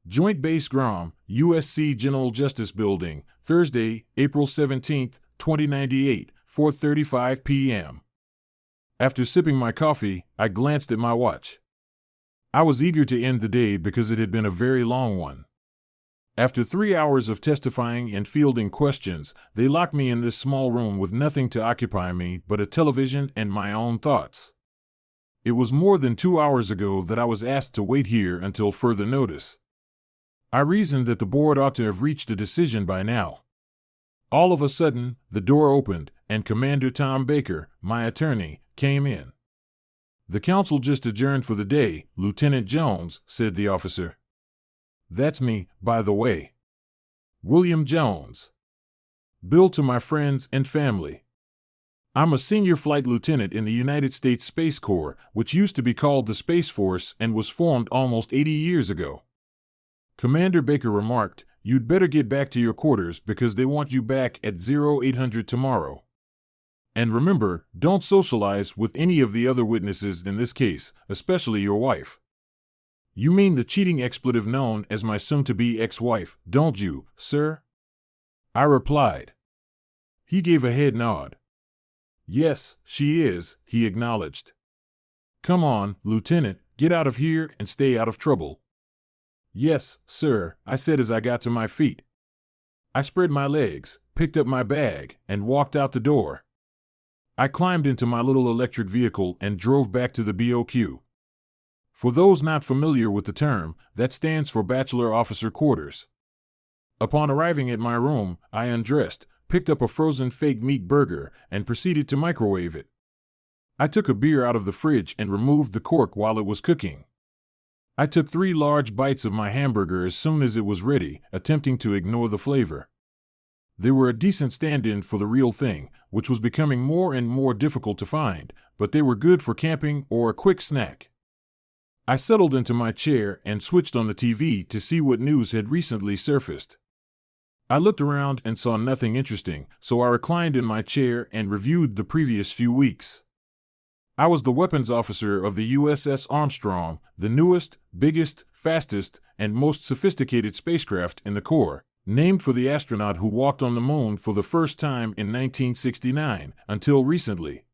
Joint Base Guam, USC General Justice Building, Thursday, April 17, 2098, 4:35 p.m. After sipping my coffee, I glanced at my watch. I was eager to end the day because it had been a very long one. After 3 hours of testifying and fielding questions, they locked me in this small room with nothing to occupy me but a television and my own thoughts. It was more than 2 hours ago that I was asked to wait here until further notice. I reasoned that the board ought to have reached a decision by now. All of a sudden, the door opened, and Commander Tom Baker, my attorney, came in. "The council just adjourned for the day, Lieutenant Jones," said the officer. "That's me, by the way. William Jones. Bill to my friends and family. I'm a senior flight lieutenant in the United States Space Corps, which used to be called the Space Force and was formed almost 80 years ago." Commander Baker remarked, "You'd better get back to your quarters because they want you back at 0800 tomorrow. And remember, don't socialize with any of the other witnesses in this case, especially your wife." "You mean the cheating expletive known as my soon-to-be ex-wife, don't you, sir?" I replied. He gave a head nod. "Yes, she is," he acknowledged. "Come on, Lieutenant, get out of here and stay out of trouble." "Yes, sir," I said as I got to my feet. I spread my legs, picked up my bag, and walked out the door. I climbed into my little electric vehicle and drove back to the BOQ. For those not familiar with the term, that stands for Bachelor Officer Quarters. Upon arriving at my room, I undressed, picked up a frozen fake meat burger, and proceeded to microwave it. I took a beer out of the fridge and removed the cork while it was cooking. I took 3 large bites of my hamburger as soon as it was ready, attempting to ignore the flavor. They were a decent stand-in for the real thing, which was becoming more and more difficult to find, but they were good for camping or a quick snack. I settled into my chair and switched on the TV to see what news had recently surfaced. I looked around and saw nothing interesting, so I reclined in my chair and reviewed the previous few weeks. I was the weapons officer of the USS Armstrong, the newest, biggest, fastest, and most sophisticated spacecraft in the Corps, named for the astronaut who walked on the moon for the first time in 1969, until recently.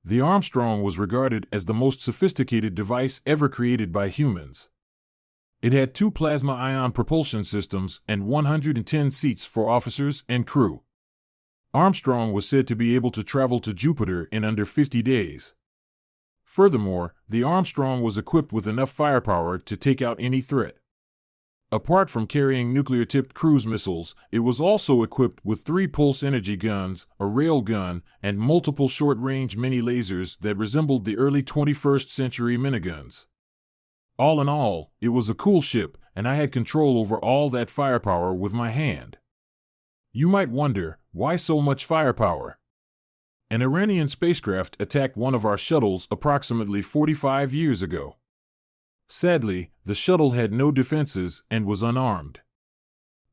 The Armstrong was regarded as the most sophisticated device ever created by humans. It had 2 plasma ion propulsion systems and 110 seats for officers and crew. Armstrong was said to be able to travel to Jupiter in under 50 days. Furthermore, the Armstrong was equipped with enough firepower to take out any threat. Apart from carrying nuclear-tipped cruise missiles, it was also equipped with 3 pulse energy guns, a rail gun, and multiple short-range mini-lasers that resembled the early 21st century miniguns. All in all, it was a cool ship, and I had control over all that firepower with my hand. You might wonder, why so much firepower? An Iranian spacecraft attacked one of our shuttles approximately 45 years ago. Sadly, the shuttle had no defenses and was unarmed.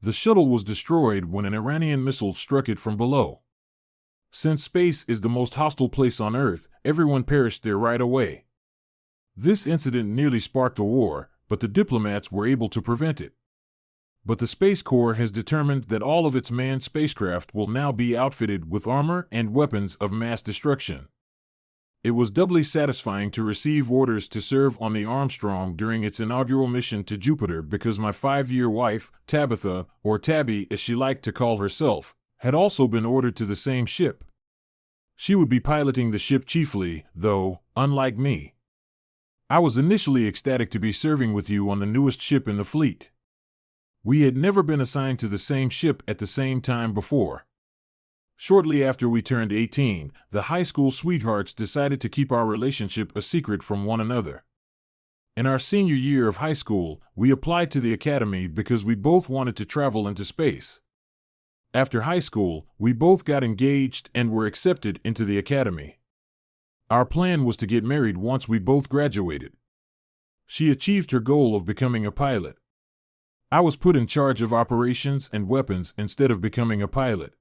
The shuttle was destroyed when an Iranian missile struck it from below. Since space is the most hostile place on Earth, everyone perished there right away. This incident nearly sparked a war, but the diplomats were able to prevent it. But the Space Corps has determined that all of its manned spacecraft will now be outfitted with armor and weapons of mass destruction. It was doubly satisfying to receive orders to serve on the Armstrong during its inaugural mission to Jupiter because my 5-year wife, Tabitha, or Tabby as she liked to call herself, had also been ordered to the same ship. She would be piloting the ship chiefly, though, unlike me. I was initially ecstatic to be serving with you on the newest ship in the fleet. We had never been assigned to the same ship at the same time before. Shortly after we turned 18, the high school sweethearts decided to keep our relationship a secret from one another. In our senior year of high school, we applied to the academy because we both wanted to travel into space. After high school, we both got engaged and were accepted into the academy. Our plan was to get married once we both graduated. She achieved her goal of becoming a pilot. I was put in charge of operations and weapons instead of becoming a pilot.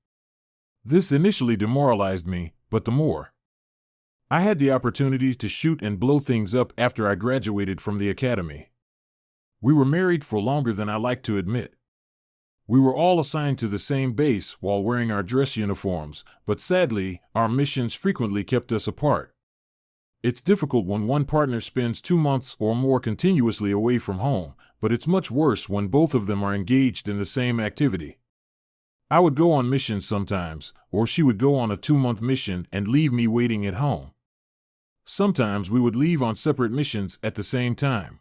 This initially demoralized me, but the more I had the opportunity to shoot and blow things up after I graduated from the academy. We were married for longer than I like to admit. We were all assigned to the same base while wearing our dress uniforms, but sadly, our missions frequently kept us apart. It's difficult when one partner spends 2 months or more continuously away from home, but it's much worse when both of them are engaged in the same activity. I would go on missions sometimes, or she would go on a 2-month mission and leave me waiting at home. Sometimes we would leave on separate missions at the same time.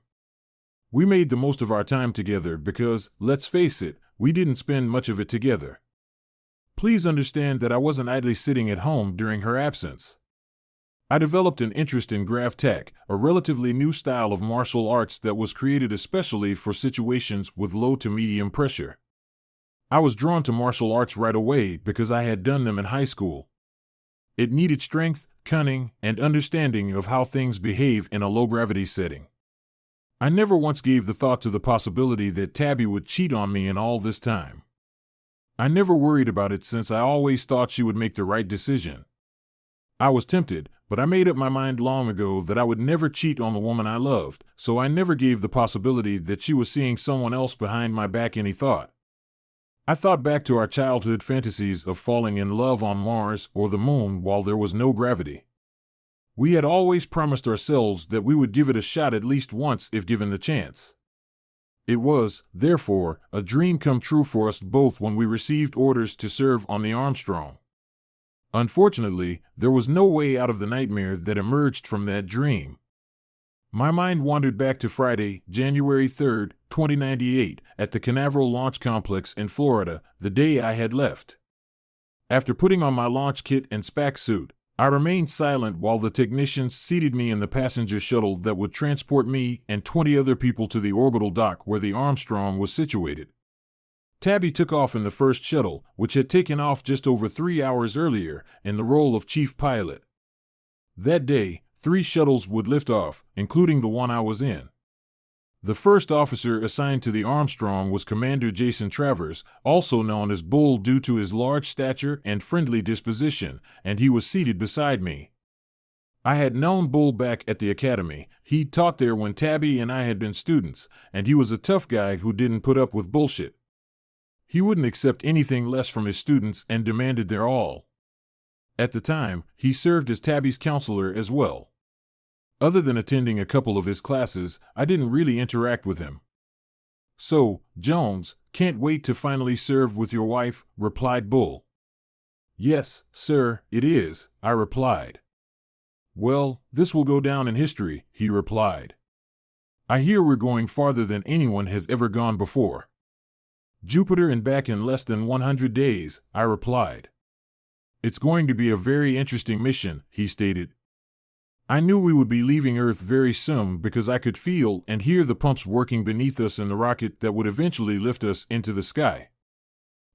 We made the most of our time together because, let's face it, we didn't spend much of it together. Please understand that I wasn't idly sitting at home during her absence. I developed an interest in Grav Tech, a relatively new style of martial arts that was created especially for situations with low to medium pressure. I was drawn to martial arts right away because I had done them in high school. It needed strength, cunning, and understanding of how things behave in a low-gravity setting. I never once gave the thought to the possibility that Tabby would cheat on me in all this time. I never worried about it since I always thought she would make the right decision. I was tempted, but I made up my mind long ago that I would never cheat on the woman I loved, so I never gave the possibility that she was seeing someone else behind my back any thought. I thought back to our childhood fantasies of falling in love on Mars or the moon while there was no gravity. We had always promised ourselves that we would give it a shot at least once if given the chance. It was, therefore, a dream come true for us both when we received orders to serve on the Armstrong. Unfortunately, there was no way out of the nightmare that emerged from that dream. My mind wandered back to Friday, January 3, 2098, at the Canaveral Launch Complex in Florida, the day I had left. After putting on my launch kit and SPAC suit, I remained silent while the technicians seated me in the passenger shuttle that would transport me and 20 other people to the orbital dock where the Armstrong was situated. Tabby took off in the first shuttle, which had taken off just over 3 hours earlier, in the role of chief pilot. That day, 3 shuttles would lift off, including the one I was in. The first officer assigned to the Armstrong was Commander Jason Travers, also known as Bull due to his large stature and friendly disposition, and he was seated beside me. I had known Bull back at the academy. He'd taught there when Tabby and I had been students, and he was a tough guy who didn't put up with bullshit. He wouldn't accept anything less from his students and demanded their all. At the time, he served as Tabby's counselor as well. Other than attending a couple of his classes, I didn't really interact with him. "So, Jones, can't wait to finally serve with your wife," replied Bull. "Yes, sir, it is," I replied. "Well, this will go down in history," he replied. "I hear we're going farther than anyone has ever gone before." "Jupiter and back in less than 100 days, I replied. "It's going to be a very interesting mission," he stated. I knew we would be leaving Earth very soon because I could feel and hear the pumps working beneath us in the rocket that would eventually lift us into the sky.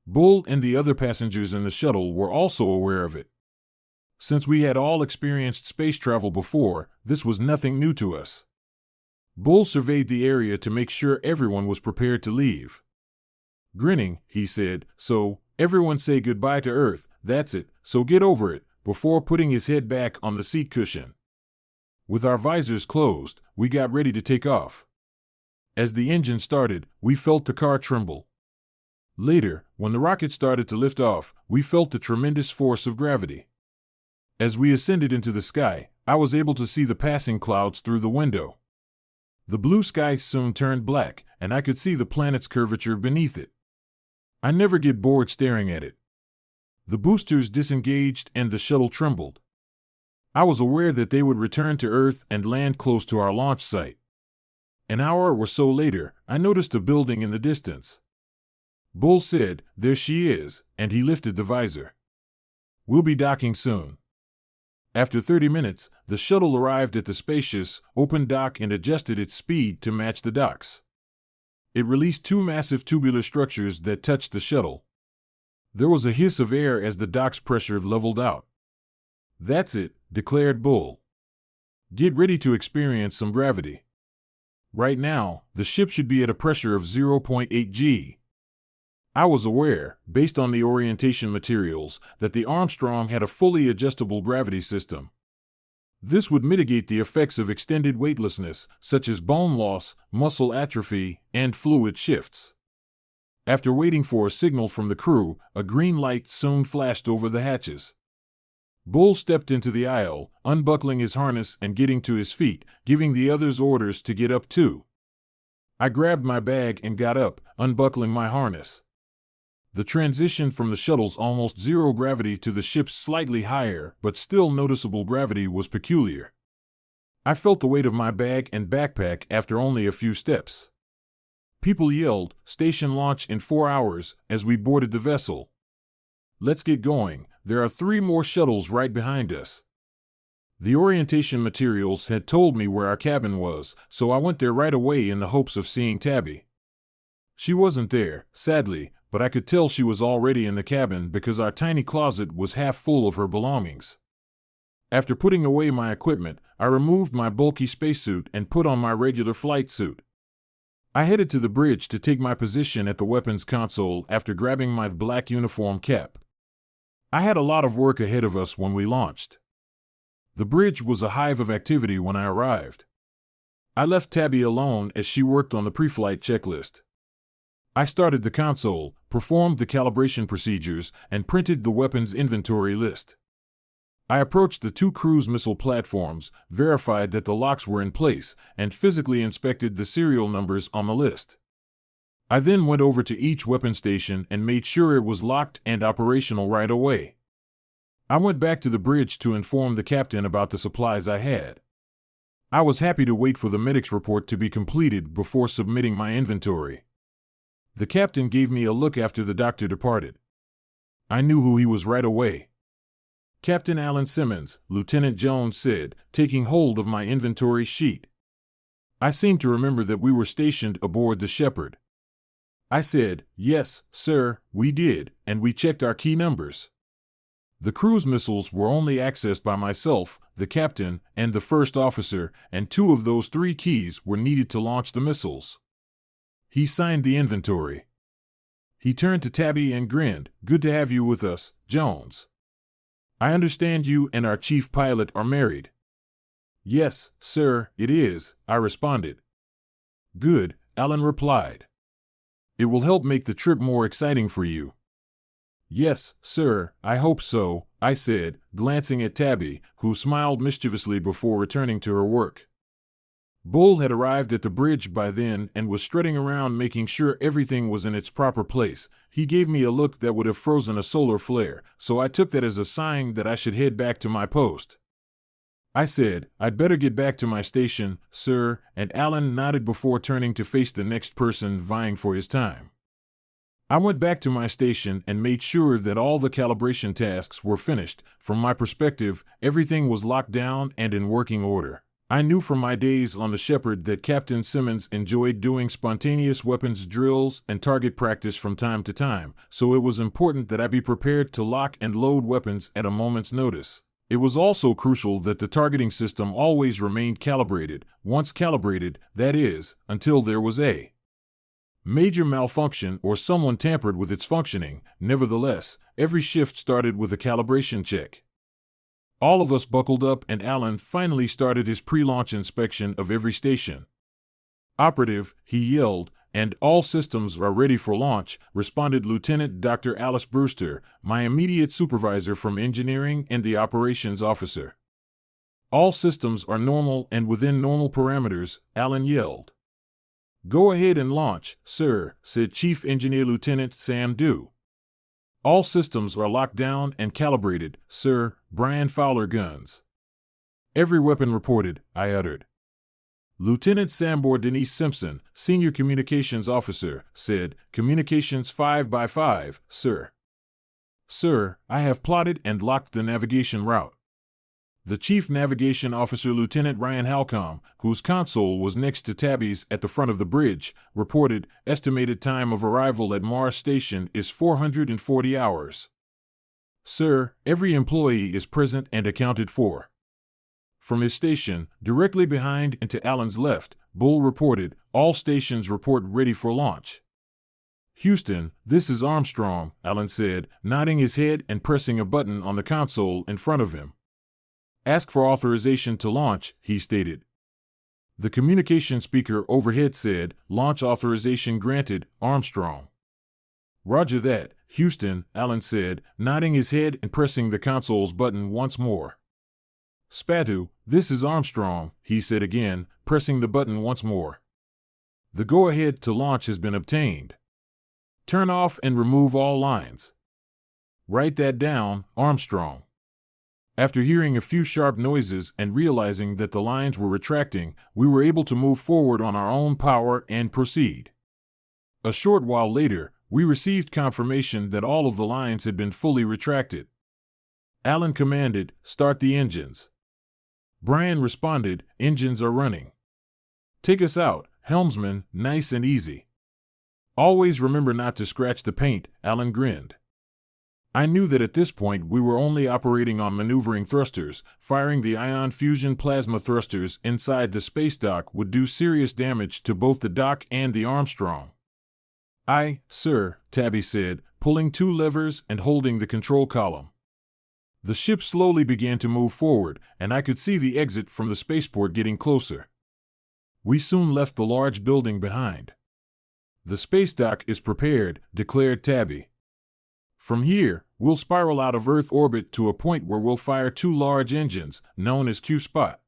Bull and the other passengers in the shuttle were also aware of it. Since we had all experienced space travel before, this was nothing new to us. Bull surveyed the area to make sure everyone was prepared to leave. Grinning, he said, "So, everyone say goodbye to Earth, that's it, so get over it," before putting his head back on the seat cushion. With our visors closed, we got ready to take off. As the engine started, we felt the car tremble. Later, when the rocket started to lift off, we felt the tremendous force of gravity. As we ascended into the sky, I was able to see the passing clouds through the window. The blue sky soon turned black, and I could see the planet's curvature beneath it. I never get bored staring at it. The boosters disengaged and the shuttle trembled. I was aware that they would return to Earth and land close to our launch site. An hour or so later, I noticed a building in the distance. Bull said, "There she is," and he lifted the visor. "We'll be docking soon." After 30 minutes, the shuttle arrived at the spacious, open dock and adjusted its speed to match the docks. It released 2 massive tubular structures that touched the shuttle. There was a hiss of air as the dock's pressure leveled out. "That's it," declared Bull. "Get ready to experience some gravity. Right now, the ship should be at a pressure of 0.8 G. I was aware, based on the orientation materials, that the Armstrong had a fully adjustable gravity system. This would mitigate the effects of extended weightlessness, such as bone loss, muscle atrophy, and fluid shifts. After waiting for a signal from the crew, a green light soon flashed over the hatches. Bull stepped into the aisle, unbuckling his harness and getting to his feet, giving the others orders to get up too. I grabbed my bag and got up, unbuckling my harness. The transition from the shuttle's almost zero gravity to the ship's slightly higher, but still noticeable gravity was peculiar. I felt the weight of my bag and backpack after only a few steps. People yelled, "Station launch in 4 hours," as we boarded the vessel. "Let's get going, there are 3 more shuttles right behind us." The orientation materials had told me where our cabin was, so I went there right away in the hopes of seeing Tabby. She wasn't there, sadly, but I could tell she was already in the cabin because our tiny closet was half full of her belongings. After putting away my equipment, I removed my bulky spacesuit and put on my regular flight suit. I headed to the bridge to take my position at the weapons console after grabbing my black uniform cap. I had a lot of work ahead of us when we launched. The bridge was a hive of activity when I arrived. I left Tabby alone as she worked on the pre-flight checklist. I started the console, performed the calibration procedures, and printed the weapons inventory list. I approached the 2 cruise missile platforms, verified that the locks were in place, and physically inspected the serial numbers on the list. I then went over to each weapon station and made sure it was locked and operational right away. I went back to the bridge to inform the captain about the supplies I had. I was happy to wait for the medic's report to be completed before submitting my inventory. The captain gave me a look after the doctor departed. I knew who he was right away. "Captain Alan Simmons," Lieutenant Jones said, taking hold of my inventory sheet. I seemed to remember that we were stationed aboard the Shepherd. I said, "Yes, sir, we did, and we checked our key numbers." The cruise missiles were only accessed by myself, the captain, and the first officer, and 2 of those 3 keys were needed to launch the missiles. He signed the inventory. He turned to Tabby and grinned, "Good to have you with us, Jones. I understand you and our chief pilot are married." "Yes, sir, it is," I responded. "Good," Alan replied. "It will help make the trip more exciting for you." "Yes, sir, I hope so," I said, glancing at Tabby, who smiled mischievously before returning to her work. Bull had arrived at the bridge by then and was strutting around making sure everything was in its proper place. He gave me a look that would have frozen a solar flare, so I took that as a sign that I should head back to my post. I said, "I'd better get back to my station, sir," and Alan nodded before turning to face the next person vying for his time. I went back to my station and made sure that all the calibration tasks were finished. From my perspective, everything was locked down and in working order. I knew from my days on the Shepherd that Captain Simmons enjoyed doing spontaneous weapons drills and target practice from time to time, so it was important that I be prepared to lock and load weapons at a moment's notice. It was also crucial that the targeting system always remained calibrated, once calibrated, that is, until there was a major malfunction or someone tampered with its functioning. Nevertheless, every shift started with a calibration check. All of us buckled up and Alan finally started his pre-launch inspection of every station. "Operative," he yelled, "and all systems are ready for launch," responded Lieutenant Dr. Alice Brewster, my immediate supervisor from engineering and the operations officer. "All systems are normal and within normal parameters," Alan yelled. "Go ahead and launch, sir," said Chief Engineer Lieutenant Sam Dew. "All systems are locked down and calibrated, sir." Brian Fowler guns. "Every weapon reported," I uttered. Lieutenant Sambor Denise Simpson, Senior Communications Officer, said, "Communications 5x5, sir." "Sir, I have plotted and locked the navigation route." The Chief Navigation Officer Lieutenant Ryan Halcomb, whose console was next to Tabby's at the front of the bridge, reported, "Estimated time of arrival at Mars Station is 440 hours. Sir, every employee is present and accounted for." From his station, directly behind and to Alan's left, Bull reported, "All stations report ready for launch." "Houston, this is Armstrong," Alan said, nodding his head and pressing a button on the console in front of him. Ask for authorization to launch, he stated. The communication speaker overhead said, "Launch authorization granted, Armstrong." "Roger that, Houston," Alan said, nodding his head and pressing the console's button once more. "Spatu, this is Armstrong," he said again, pressing the button once more. "The go-ahead to launch has been obtained. Turn off and remove all lines." "Write that down, Armstrong." After hearing a few sharp noises and realizing that the lines were retracting, we were able to move forward on our own power and proceed. A short while later, we received confirmation that all of the lines had been fully retracted. Alan commanded, "Start the engines." Brian responded, "Engines are running." "Take us out, helmsman, nice and easy." "Always remember not to scratch the paint," Alan grinned. I knew that at this point we were only operating on maneuvering thrusters. Firing the ion fusion plasma thrusters inside the space dock would do serious damage to both the dock and the Armstrong. "Aye, sir," Tabby said, pulling two levers and holding the control column. The ship slowly began to move forward, and I could see the exit from the spaceport getting closer. We soon left the large building behind. "The space dock is prepared," declared Tabby. "From here, we'll spiral out of Earth orbit to a point where we'll fire two large engines, known as Q-Spot."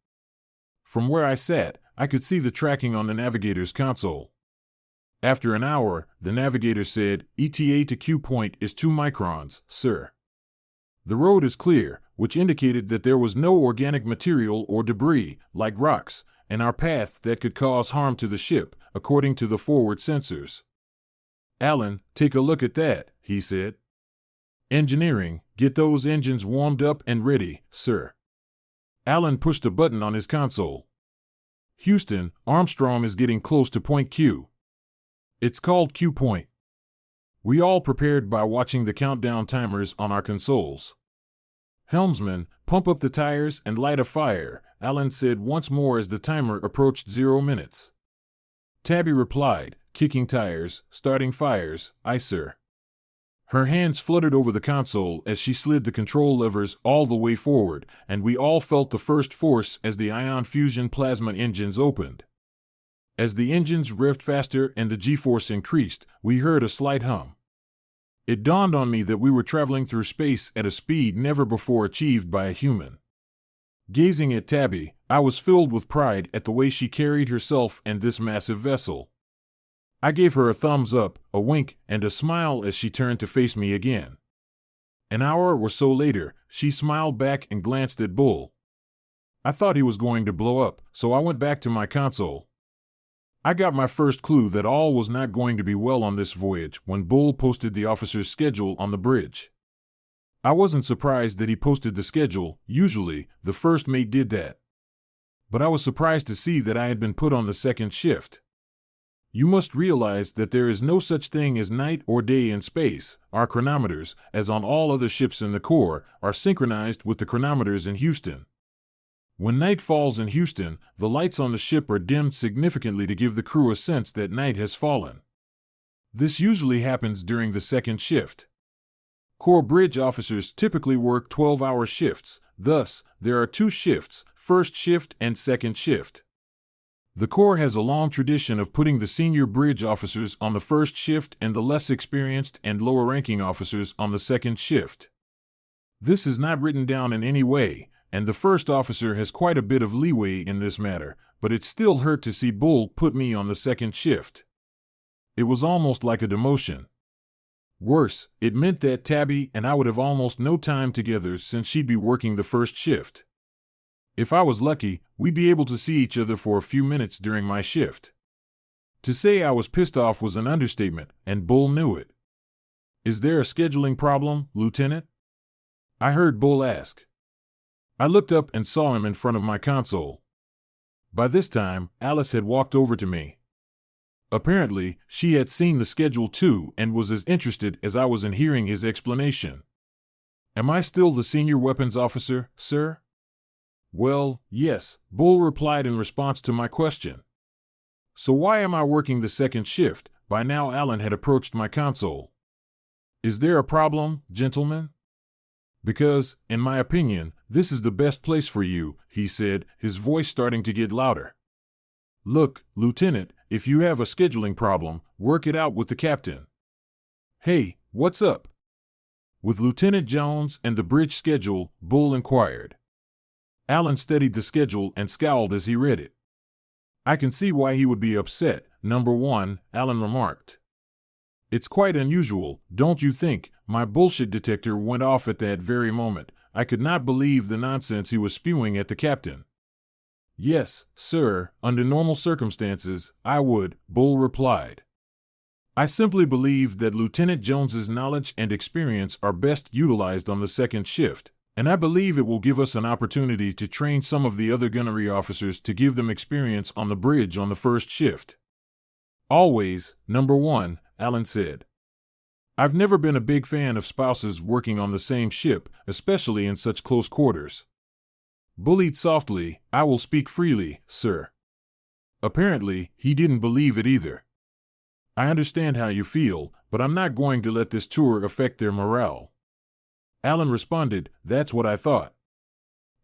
From where I sat, I could see the tracking on the navigator's console. After an hour, the navigator said, "ETA to Q point is 2 microns, sir." The road is clear, which indicated that there was no organic material or debris, like rocks, in our path that could cause harm to the ship, according to the forward sensors. "Alan, take a look at that," he said. "Engineering, get those engines warmed up and ready, sir." Alan pushed a button on his console. "Houston, Armstrong is getting close to point Q. It's called Q point." We all prepared by watching the countdown timers on our consoles. "Helmsman, pump up the tires and light a fire," Alan said once more as the timer approached 0 minutes. Tabby replied, "Kicking tires, starting fires, aye sir." Her hands fluttered over the console as she slid the control levers all the way forward, and we all felt the first force as the ion fusion plasma engines opened. As the engines revved faster and the G-force increased, we heard a slight hum. It dawned on me that we were traveling through space at a speed never before achieved by a human. Gazing at Tabby, I was filled with pride at the way she carried herself and this massive vessel. I gave her a thumbs up, a wink, and a smile as she turned to face me again. An hour or so later, she smiled back and glanced at Bull. I thought he was going to blow up, so I went back to my console. I got my first clue that all was not going to be well on this voyage when Bull posted the officer's schedule on the bridge. I wasn't surprised that he posted the schedule. Usually, the first mate did that. But I was surprised to see that I had been put on the second shift. You must realize that there is no such thing as night or day in space. Our chronometers, as on all other ships in the Corps, are synchronized with the chronometers in Houston. When night falls in Houston, the lights on the ship are dimmed significantly to give the crew a sense that night has fallen. This usually happens during the second shift. Corps bridge officers typically work 12-hour shifts, thus, there are 2 shifts, first shift and second shift. The Corps has a long tradition of putting the senior bridge officers on the first shift and the less experienced and lower-ranking officers on the second shift. This is not written down in any way, and the first officer has quite a bit of leeway in this matter, but it still hurt to see Bull put me on the second shift. It was almost like a demotion. Worse, it meant that Tabby and I would have almost no time together since she'd be working the first shift. If I was lucky, we'd be able to see each other for a few minutes during my shift. To say I was pissed off was an understatement, and Bull knew it. "Is there a scheduling problem, Lieutenant?" I heard Bull ask. I looked up and saw him in front of my console. By this time, Alice had walked over to me. Apparently, she had seen the schedule too and was as interested as I was in hearing his explanation. "Am I still the senior weapons officer, sir?" "Well, yes," Bull replied in response to my question. "So why am I working the second shift?" By now Alan had approached my console. "Is there a problem, gentlemen?" Because, in my opinion, this is the best place for you, he said, his voice starting to get louder. Look, Lieutenant, if you have a scheduling problem, work it out with the captain. Hey, what's up? With Lieutenant Jones and the bridge schedule, Bull inquired. Alan studied the schedule and scowled as he read it. I can see why he would be upset, number one, Alan remarked. It's quite unusual, don't you think? My bullshit detector went off at that very moment. I could not believe the nonsense he was spewing at the captain. Yes, sir, under normal circumstances, I would, Bull replied. I simply believe that Lieutenant Jones's knowledge and experience are best utilized on the second shift, and I believe it will give us an opportunity to train some of the other gunnery officers to give them experience on the bridge on the first shift. Always, number one, Alan said. I've never been a big fan of spouses working on the same ship, especially in such close quarters. Bullied softly, I will speak freely, sir. Apparently, he didn't believe it either. I understand how you feel, but I'm not going to let this tour affect their morale. Alan responded, that's what I thought.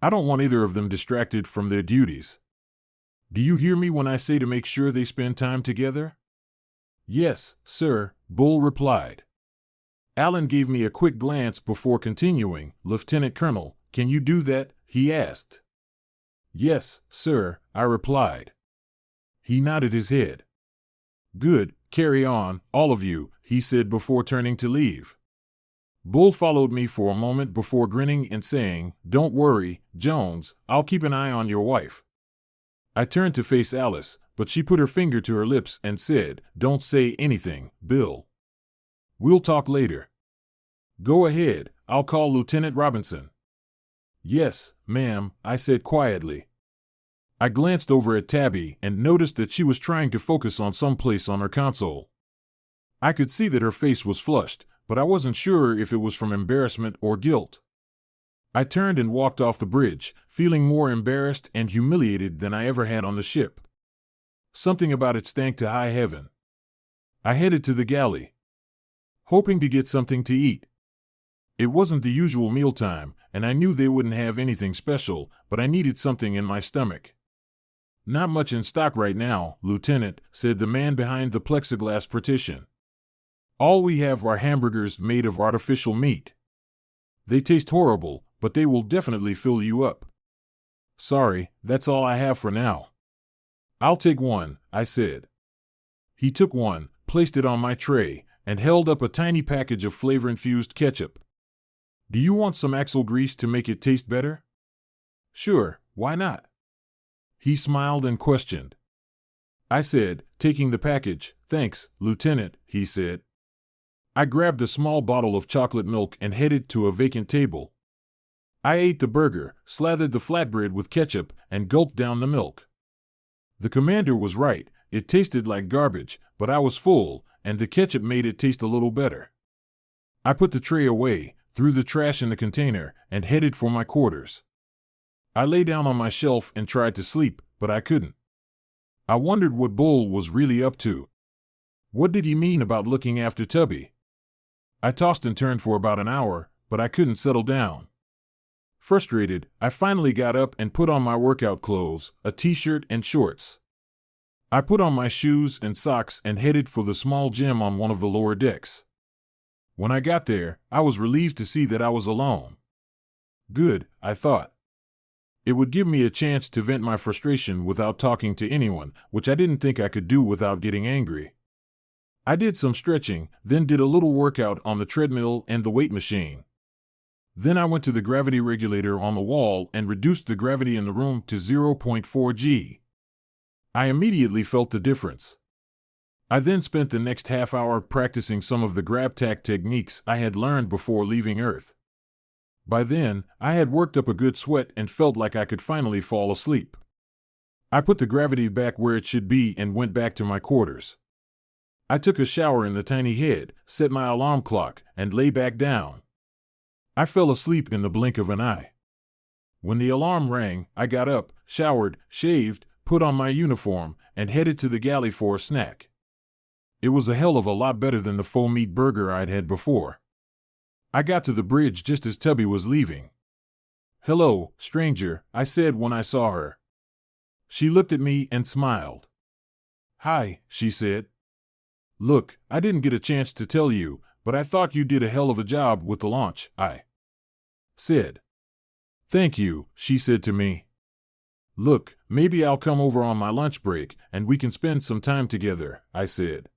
I don't want either of them distracted from their duties. Do you hear me when I say to make sure they spend time together? Yes, sir, Bull replied. Alan gave me a quick glance before continuing. Lieutenant Colonel, can you do that? He asked. Yes, sir, I replied. He nodded his head. Good, carry on, all of you, he said before turning to leave. Bull followed me for a moment before grinning and saying, Don't worry, Jones, I'll keep an eye on your wife. I turned to face Alice, but she put her finger to her lips and said, Don't say anything, Bill. We'll talk later. Go ahead, I'll call Lieutenant Robinson. Yes, ma'am, I said quietly. I glanced over at Tabby and noticed that she was trying to focus on someplace on her console. I could see that her face was flushed, but I wasn't sure if it was from embarrassment or guilt. I turned and walked off the bridge, feeling more embarrassed and humiliated than I ever had on the ship. Something about it stank to high heaven. I headed to the galley, hoping to get something to eat. It wasn't the usual mealtime, and I knew they wouldn't have anything special, but I needed something in my stomach. Not much in stock right now, Lieutenant, said the man behind the plexiglass partition. All we have are hamburgers made of artificial meat. They taste horrible, but they will definitely fill you up. Sorry, that's all I have for now. I'll take one, I said. He took one, placed it on my tray, and held up a tiny package of flavor-infused ketchup. Do you want some axle grease to make it taste better? Sure, why not? He smiled and questioned. I said, taking the package, Thanks, Lieutenant, he said. I grabbed a small bottle of chocolate milk and headed to a vacant table. I ate the burger, slathered the flatbread with ketchup, and gulped down the milk. The commander was right, it tasted like garbage, but I was full, and the ketchup made it taste a little better. I put the tray away, threw the trash in the container, and headed for my quarters. I lay down on my shelf and tried to sleep, but I couldn't. I wondered what Bull was really up to. What did he mean about looking after Tubby? I tossed and turned for about an hour, but I couldn't settle down. Frustrated, I finally got up and put on my workout clothes, a t-shirt and shorts. I put on my shoes and socks and headed for the small gym on one of the lower decks. When I got there, I was relieved to see that I was alone. Good, I thought. It would give me a chance to vent my frustration without talking to anyone, which I didn't think I could do without getting angry. I did some stretching, then did a little workout on the treadmill and the weight machine. Then I went to the gravity regulator on the wall and reduced the gravity in the room to 0.4 G. I immediately felt the difference. I then spent the next half hour practicing some of the grab-tack techniques I had learned before leaving Earth. By then, I had worked up a good sweat and felt like I could finally fall asleep. I put the gravity back where it should be and went back to my quarters. I took a shower in the tiny head, set my alarm clock, and lay back down. I fell asleep in the blink of an eye. When the alarm rang, I got up, showered, shaved, put on my uniform, and headed to the galley for a snack. It was a hell of a lot better than the faux meat burger I'd had before. I got to the bridge just as Tubby was leaving. "Hello, stranger," I said when I saw her. She looked at me and smiled. "Hi," she said. "Look, I didn't get a chance to tell you, but I thought you did a hell of a job with the launch," I said. "Thank you," she said to me. "Look, maybe I'll come over on my lunch break and we can spend some time together," I said.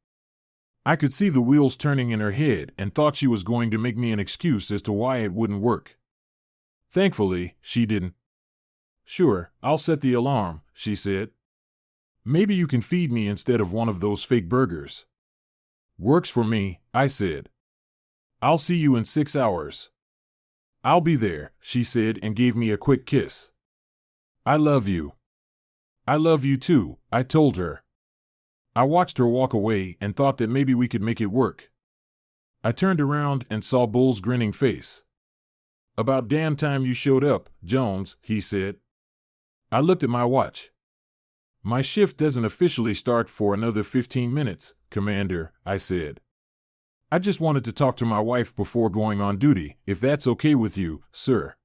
I could see the wheels turning in her head and thought she was going to make me an excuse as to why it wouldn't work. Thankfully, she didn't. "Sure, I'll set the alarm," she said. "Maybe you can feed me instead of one of those fake burgers." "Works for me," I said. "I'll see you in 6 hours." "I'll be there," she said and gave me a quick kiss. "I love you." "I love you too," I told her. I watched her walk away and thought that maybe we could make it work. I turned around and saw Bull's grinning face. "About damn time you showed up, Jones," he said. I looked at my watch. "My shift doesn't officially start for another 15 minutes, Commander," I said. "I just wanted to talk to my wife before going on duty, if that's okay with you, sir."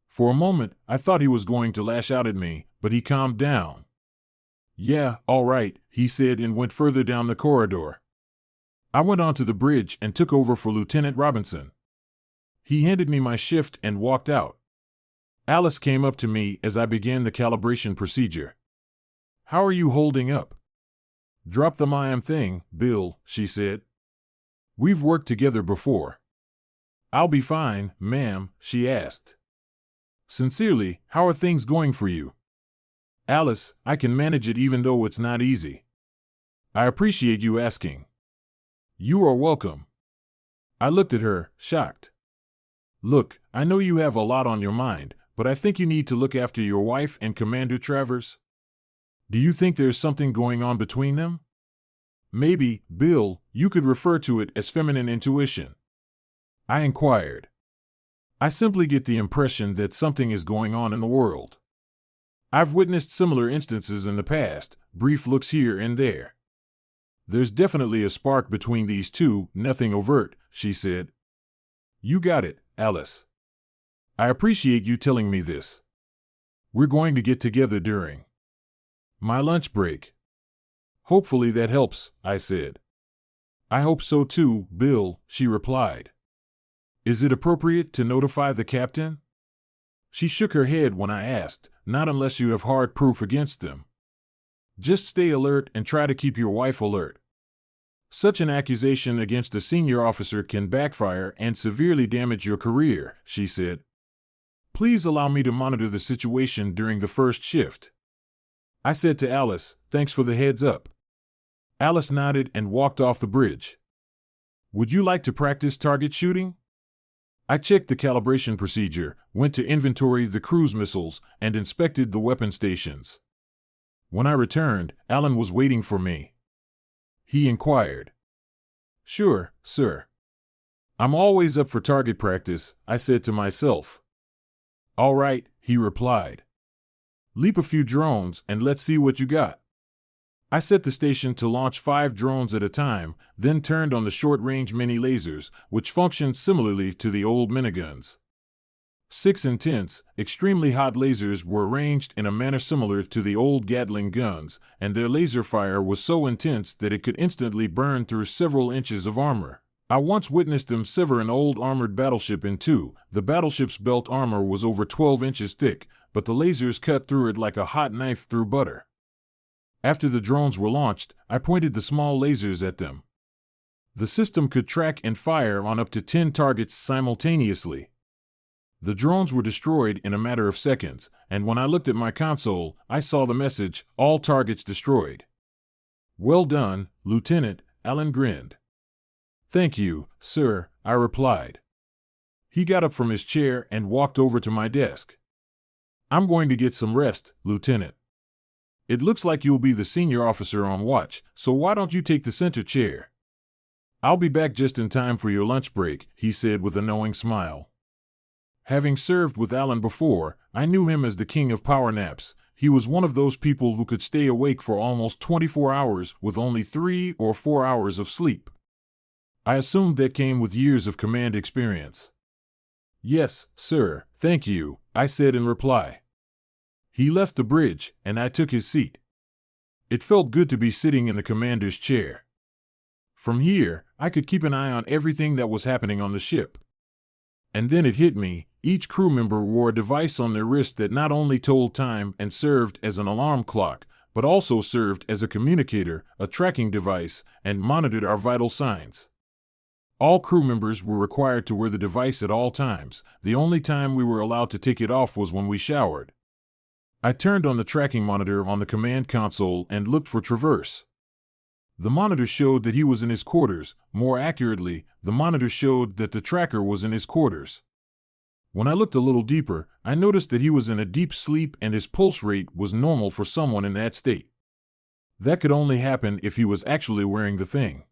For a moment, I thought he was going to lash out at me, but he calmed down. "Yeah, all right," he said and went further down the corridor. I went onto the bridge and took over for Lieutenant Robinson. He handed me my shift and walked out. Alice came up to me as I began the calibration procedure. "How are you holding up?" "Drop the damn thing, Bill," she said. "We've worked together before." "I'll be fine, ma'am," she asked. "Sincerely, how are things going for you?" "Alice, I can manage it even though it's not easy." "I appreciate you asking." "You are welcome." I looked at her, shocked. "Look, I know you have a lot on your mind, but I think you need to look after your wife and Commander Travers. Do you think there's something going on between them? Maybe, Bill, you could refer to it as feminine intuition." I inquired. "I simply get the impression that something is going on in the world. I've witnessed similar instances in the past, brief looks here and there. There's definitely a spark between these two, nothing overt," she said. "You got it, Alice. I appreciate you telling me this. We're going to get together during my lunch break." "Hopefully that helps," I said. "I hope so too, Bill," she replied. "Is it appropriate to notify the captain?" She shook her head when I asked, "Not unless you have hard proof against them. Just stay alert and try to keep your wife alert. Such an accusation against a senior officer can backfire and severely damage your career," she said. "Please allow me to monitor the situation during the first shift." I said to Alice, "Thanks for the heads up." Alice nodded and walked off the bridge. "Would you like to practice target shooting?" I checked the calibration procedure, went to inventory the cruise missiles, and inspected the weapon stations. When I returned, Alan was waiting for me. He inquired. "Sure, sir." "I'm always up for target practice," I said to myself. "All right," he replied. "Leap a few drones and let's see what you got." I set the station to launch 5 drones at a time, then turned on the short-range mini-lasers, which functioned similarly to the old miniguns. 6 intense, extremely hot lasers were arranged in a manner similar to the old Gatling guns, and their laser fire was so intense that it could instantly burn through several inches of armor. I once witnessed them sever an old armored battleship in two. The battleship's belt armor was over 12 inches thick, but the lasers cut through it like a hot knife through butter. After the drones were launched, I pointed the small lasers at them. The system could track and fire on up to 10 targets simultaneously. The drones were destroyed in a matter of seconds, and when I looked at my console, I saw the message, "All targets destroyed." "Well done, Lieutenant," Alan grinned. "Thank you, sir," I replied. He got up from his chair and walked over to my desk. "I'm going to get some rest, Lieutenant. It looks like you'll be the senior officer on watch, so why don't you take the center chair?" "I'll be back just in time for your lunch break," he said with a knowing smile. Having served with Alan before, I knew him as the king of power naps. He was one of those people who could stay awake for almost 24 hours with only 3 or 4 hours of sleep. I assumed that came with years of command experience. Yes, sir, thank you, I said in reply. He left the bridge, and I took his seat. It felt good to be sitting in the commander's chair. From here, I could keep an eye on everything that was happening on the ship. And then it hit me, each crew member wore a device on their wrist that not only told time and served as an alarm clock, but also served as a communicator, a tracking device, and monitored our vital signs. All crew members were required to wear the device at all times. The only time we were allowed to take it off was when we showered. I turned on the tracking monitor on the command console and looked for Traverse. The monitor showed that he was in his quarters. More accurately, the monitor showed that the tracker was in his quarters. When I looked a little deeper, I noticed that he was in a deep sleep and his pulse rate was normal for someone in that state. That could only happen if he was actually wearing the thing.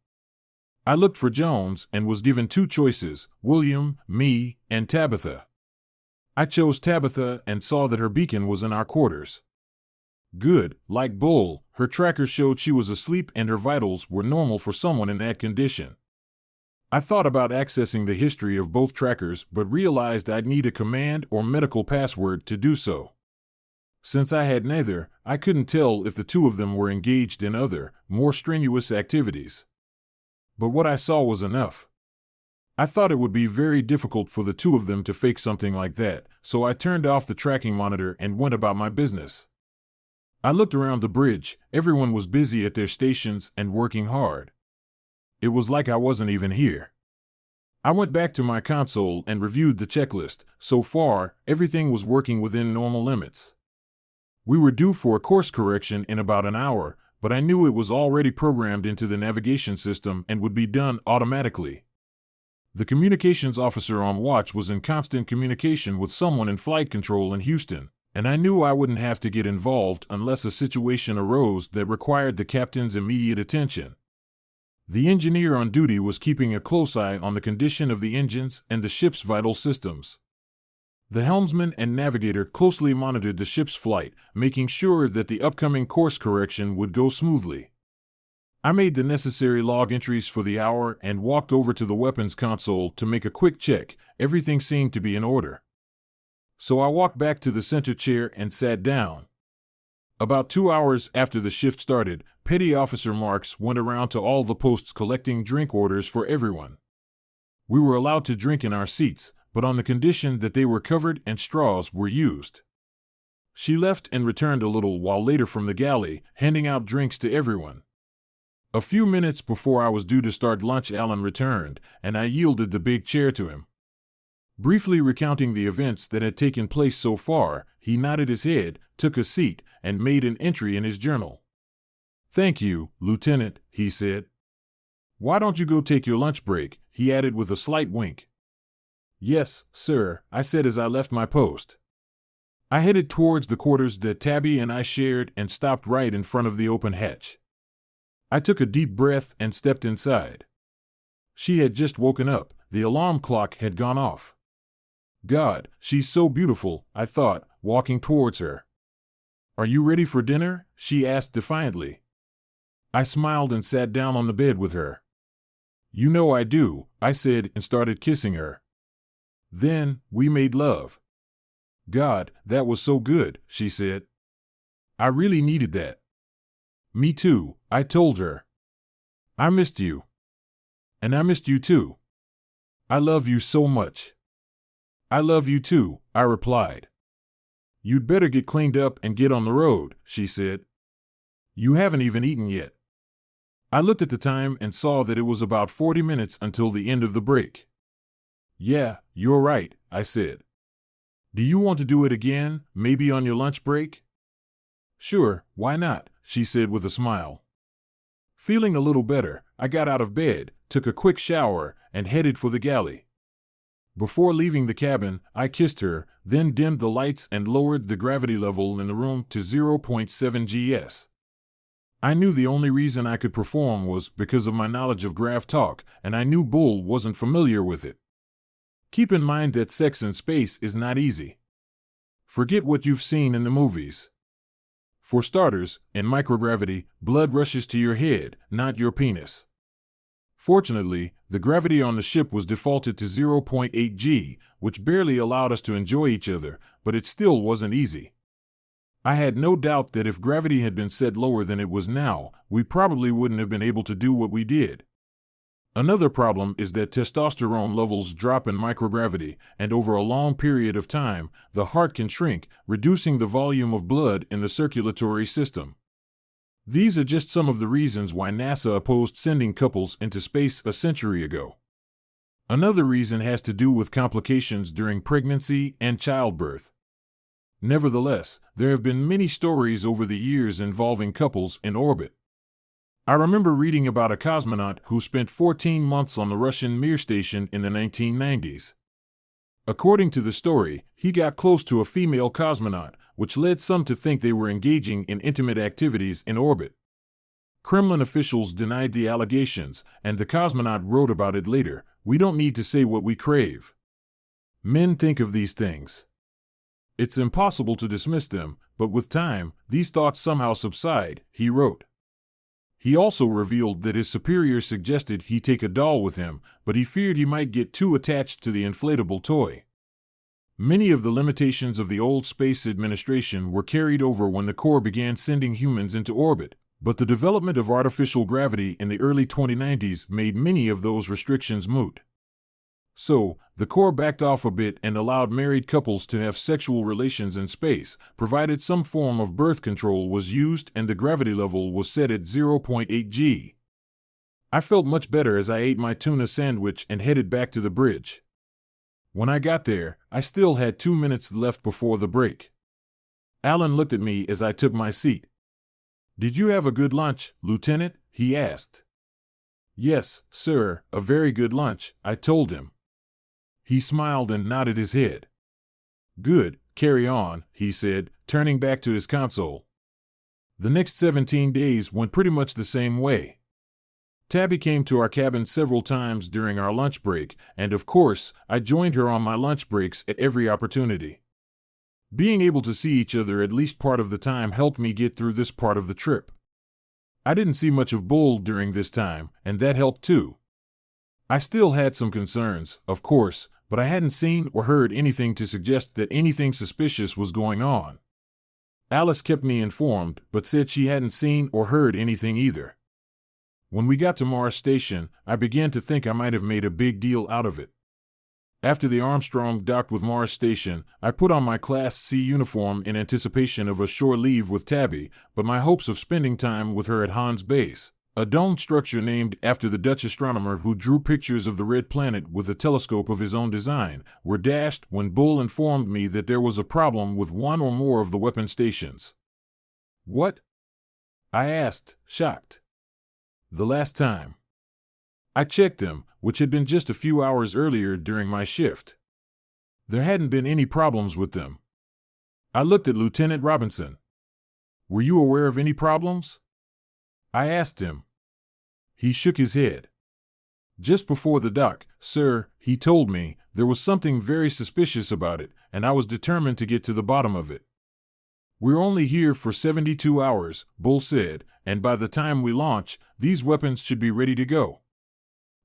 I looked for Jones and was given two choices, William, me, and Tabitha. I chose Tabitha and saw that her beacon was in our quarters. Good, like Bull, her tracker showed she was asleep and her vitals were normal for someone in that condition. I thought about accessing the history of both trackers but realized I'd need a command or medical password to do so. Since I had neither, I couldn't tell if the two of them were engaged in other, more strenuous activities. But what I saw was enough. I thought it would be very difficult for the two of them to fake something like that, so I turned off the tracking monitor and went about my business. I looked around the bridge. Everyone was busy at their stations and working hard. It was like I wasn't even here. I went back to my console and reviewed the checklist. So far, everything was working within normal limits. We were due for a course correction in about an hour, but I knew it was already programmed into the navigation system and would be done automatically. The communications officer on watch was in constant communication with someone in flight control in Houston, and I knew I wouldn't have to get involved unless a situation arose that required the captain's immediate attention. The engineer on duty was keeping a close eye on the condition of the engines and the ship's vital systems. The helmsman and navigator closely monitored the ship's flight, making sure that the upcoming course correction would go smoothly. I made the necessary log entries for the hour and walked over to the weapons console to make a quick check. Everything seemed to be in order. So I walked back to the center chair and sat down. About 2 hours after the shift started, Petty Officer Marks went around to all the posts collecting drink orders for everyone. We were allowed to drink in our seats, but on the condition that they were covered and straws were used. She left and returned a little while later from the galley, handing out drinks to everyone. A few minutes before I was due to start lunch, Alan returned, and I yielded the big chair to him. Briefly recounting the events that had taken place so far, he nodded his head, took a seat, and made an entry in his journal. "Thank you, Lieutenant," he said. "Why don't you go take your lunch break?" he added with a slight wink. "Yes, sir," I said as I left my post. I headed towards the quarters that Tabby and I shared and stopped right in front of the open hatch. I took a deep breath and stepped inside. She had just woken up. The alarm clock had gone off. God, she's so beautiful, I thought, walking towards her. "Are you ready for dinner?" she asked defiantly. I smiled and sat down on the bed with her. "You know I do," I said and started kissing her. Then, we made love. "God, that was so good," she said. "I really needed that." "Me too," I told her. "I missed you." "And I missed you too." "I love you so much." "I love you too," I replied. "You'd better get cleaned up and get on the road," she said. "You haven't even eaten yet." I looked at the time and saw that it was about 40 minutes until the end of the break. "Yeah, you're right," I said. "Do you want to do it again, maybe on your lunch break?" "Sure, why not?" she said with a smile. Feeling a little better, I got out of bed, took a quick shower, and headed for the galley. Before leaving the cabin, I kissed her, then dimmed the lights and lowered the gravity level in the room to 0.7 gs. I knew the only reason I could perform was because of my knowledge of grav talk, and I knew Bull wasn't familiar with it. Keep in mind that sex in space is not easy. Forget what you've seen in the movies. For starters, in microgravity, blood rushes to your head, not your penis. Fortunately, the gravity on the ship was defaulted to 0.8 g, which barely allowed us to enjoy each other, but it still wasn't easy. I had no doubt that if gravity had been set lower than it was now, we probably wouldn't have been able to do what we did. Another problem is that testosterone levels drop in microgravity, and over a long period of time, the heart can shrink, reducing the volume of blood in the circulatory system. These are just some of the reasons why NASA opposed sending couples into space a century ago. Another reason has to do with complications during pregnancy and childbirth. Nevertheless, there have been many stories over the years involving couples in orbit. I remember reading about a cosmonaut who spent 14 months on the Russian Mir station in the 1990s. According to the story, he got close to a female cosmonaut, which led some to think they were engaging in intimate activities in orbit. Kremlin officials denied the allegations, and the cosmonaut wrote about it later. "We don't need to say what we crave. Men think of these things. It's impossible to dismiss them, but with time, these thoughts somehow subside," he wrote. He also revealed that his superiors suggested he take a doll with him, but he feared he might get too attached to the inflatable toy. Many of the limitations of the old space administration were carried over when the Corps began sending humans into orbit, but the development of artificial gravity in the early 2090s made many of those restrictions moot. So, the Corps backed off a bit and allowed married couples to have sexual relations in space, provided some form of birth control was used and the gravity level was set at 0.8 g. I felt much better as I ate my tuna sandwich and headed back to the bridge. When I got there, I still had 2 minutes left before the break. Alan looked at me as I took my seat. "Did you have a good lunch, Lieutenant?" he asked. "Yes, sir, a very good lunch," I told him. He smiled and nodded his head. "Good, carry on," he said, turning back to his console. The next 17 days went pretty much the same way. Tabby came to our cabin several times during our lunch break, and of course, I joined her on my lunch breaks at every opportunity. Being able to see each other at least part of the time helped me get through this part of the trip. I didn't see much of Bull during this time, and that helped too. I still had some concerns, of course, but I hadn't seen or heard anything to suggest that anything suspicious was going on. Alice kept me informed, but said she hadn't seen or heard anything either. When we got to Mars Station, I began to think I might have made a big deal out of it. After the Armstrong docked with Mars Station, I put on my Class C uniform in anticipation of a shore leave with Tabby, but my hopes of spending time with her at Hans Base, a domed structure named after the Dutch astronomer who drew pictures of the red planet with a telescope of his own design, were dashed when Bull informed me that there was a problem with one or more of the weapon stations. "What?" I asked, shocked. "The last time I checked them, which had been just a few hours earlier during my shift, there hadn't been any problems with them." I looked at Lieutenant Robinson. "Were you aware of any problems?" I asked him. He shook his head. "Just before the dock, sir," he told me, "there was something very suspicious about it, and I was determined to get to the bottom of it." "We're only here for 72 hours, Bull said, "and by the time we launch, these weapons should be ready to go.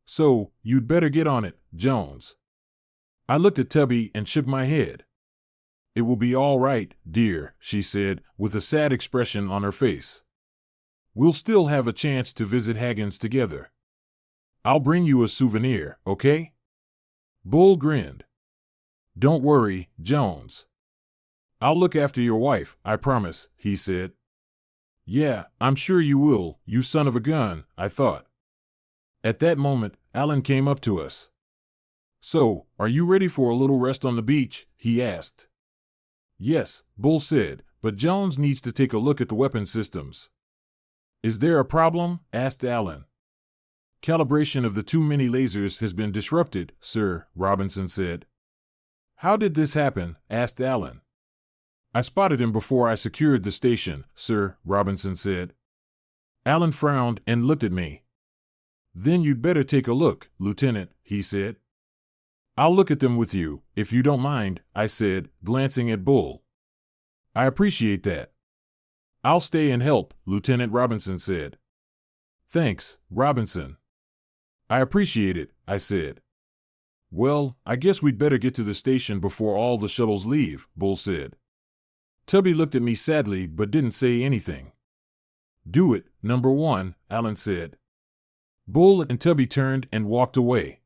So, you'd better get on it, Jones." I looked at Tubby and shook my head. "It will be all right, dear," she said, with a sad expression on her face. "We'll still have a chance to visit Haggins together. I'll bring you a souvenir, okay?" Bull grinned. "Don't worry, Jones. I'll look after your wife, I promise," he said. "Yeah, I'm sure you will, you son of a gun," I thought. At that moment, Alan came up to us. "So, are you ready for a little rest on the beach?" he asked. "Yes," Bull said, "but Jones needs to take a look at the weapon systems." "Is there a problem?" asked Alan. "Calibration of the two mini lasers has been disrupted, sir," Robinson said. "How did this happen?" asked Alan. "I spotted him before I secured the station, sir," Robinson said. Alan frowned and looked at me. "Then you'd better take a look, Lieutenant," he said. "I'll look at them with you, if you don't mind," I said, glancing at Bull. "I appreciate that." "I'll stay and help," Lieutenant Robinson said. "Thanks, Robinson." I appreciate it, I said. Well, I guess we'd better get to the station before all the shuttles leave, Bull said. Tubby looked at me sadly but didn't say anything. Do it, number one, Alan said. Bull and Tubby turned and walked away.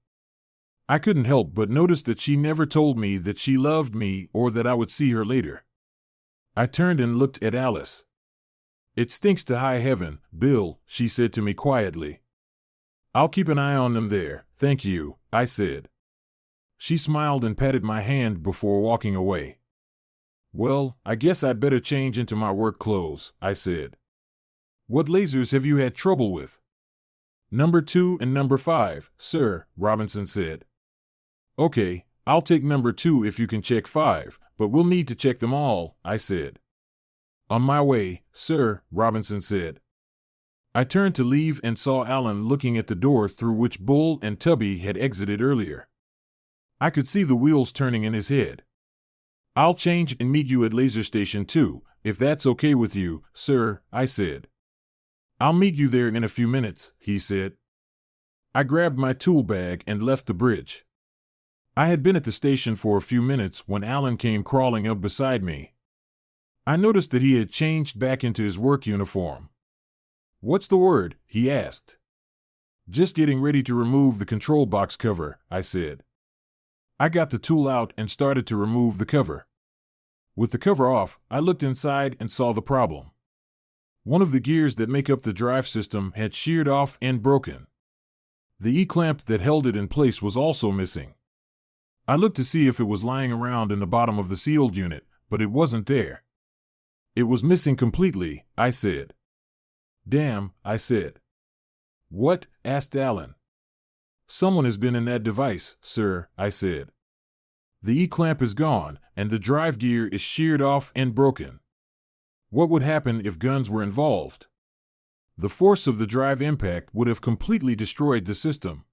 I couldn't help but notice that she never told me that she loved me or that I would see her later. I turned and looked at Alice. It stinks to high heaven, Bill, she said to me quietly. I'll keep an eye on them there, thank you, I said. She smiled and patted my hand before walking away. Well, I guess I'd better change into my work clothes, I said. What lasers have you had trouble with? Number 2 and number 5, sir, Robinson said. Okay, I'll take number 2 if you can check 5, but we'll need to check them all, I said. On my way, sir, Robinson said. I turned to leave and saw Alan looking at the door through which Bull and Tubby had exited earlier. I could see the wheels turning in his head. I'll change and meet you at Laser Station 2, if that's okay with you, sir, I said. I'll meet you there in a few minutes, he said. I grabbed my tool bag and left the bridge. I had been at the station for a few minutes when Alan came crawling up beside me. I noticed that he had changed back into his work uniform. What's the word? He asked. Just getting ready to remove the control box cover, I said. I got the tool out and started to remove the cover. With the cover off, I looked inside and saw the problem. One of the gears that make up the drive system had sheared off and broken. The E-clamp that held it in place was also missing. I looked to see if it was lying around in the bottom of the sealed unit, but it wasn't there. It was missing completely, I said. Damn, I said. What? Asked Alan. Someone has been in that device, sir, I said. The E-clamp is gone, and the drive gear is sheared off and broken. What would happen if guns were involved? The force of the drive impact would have completely destroyed the system.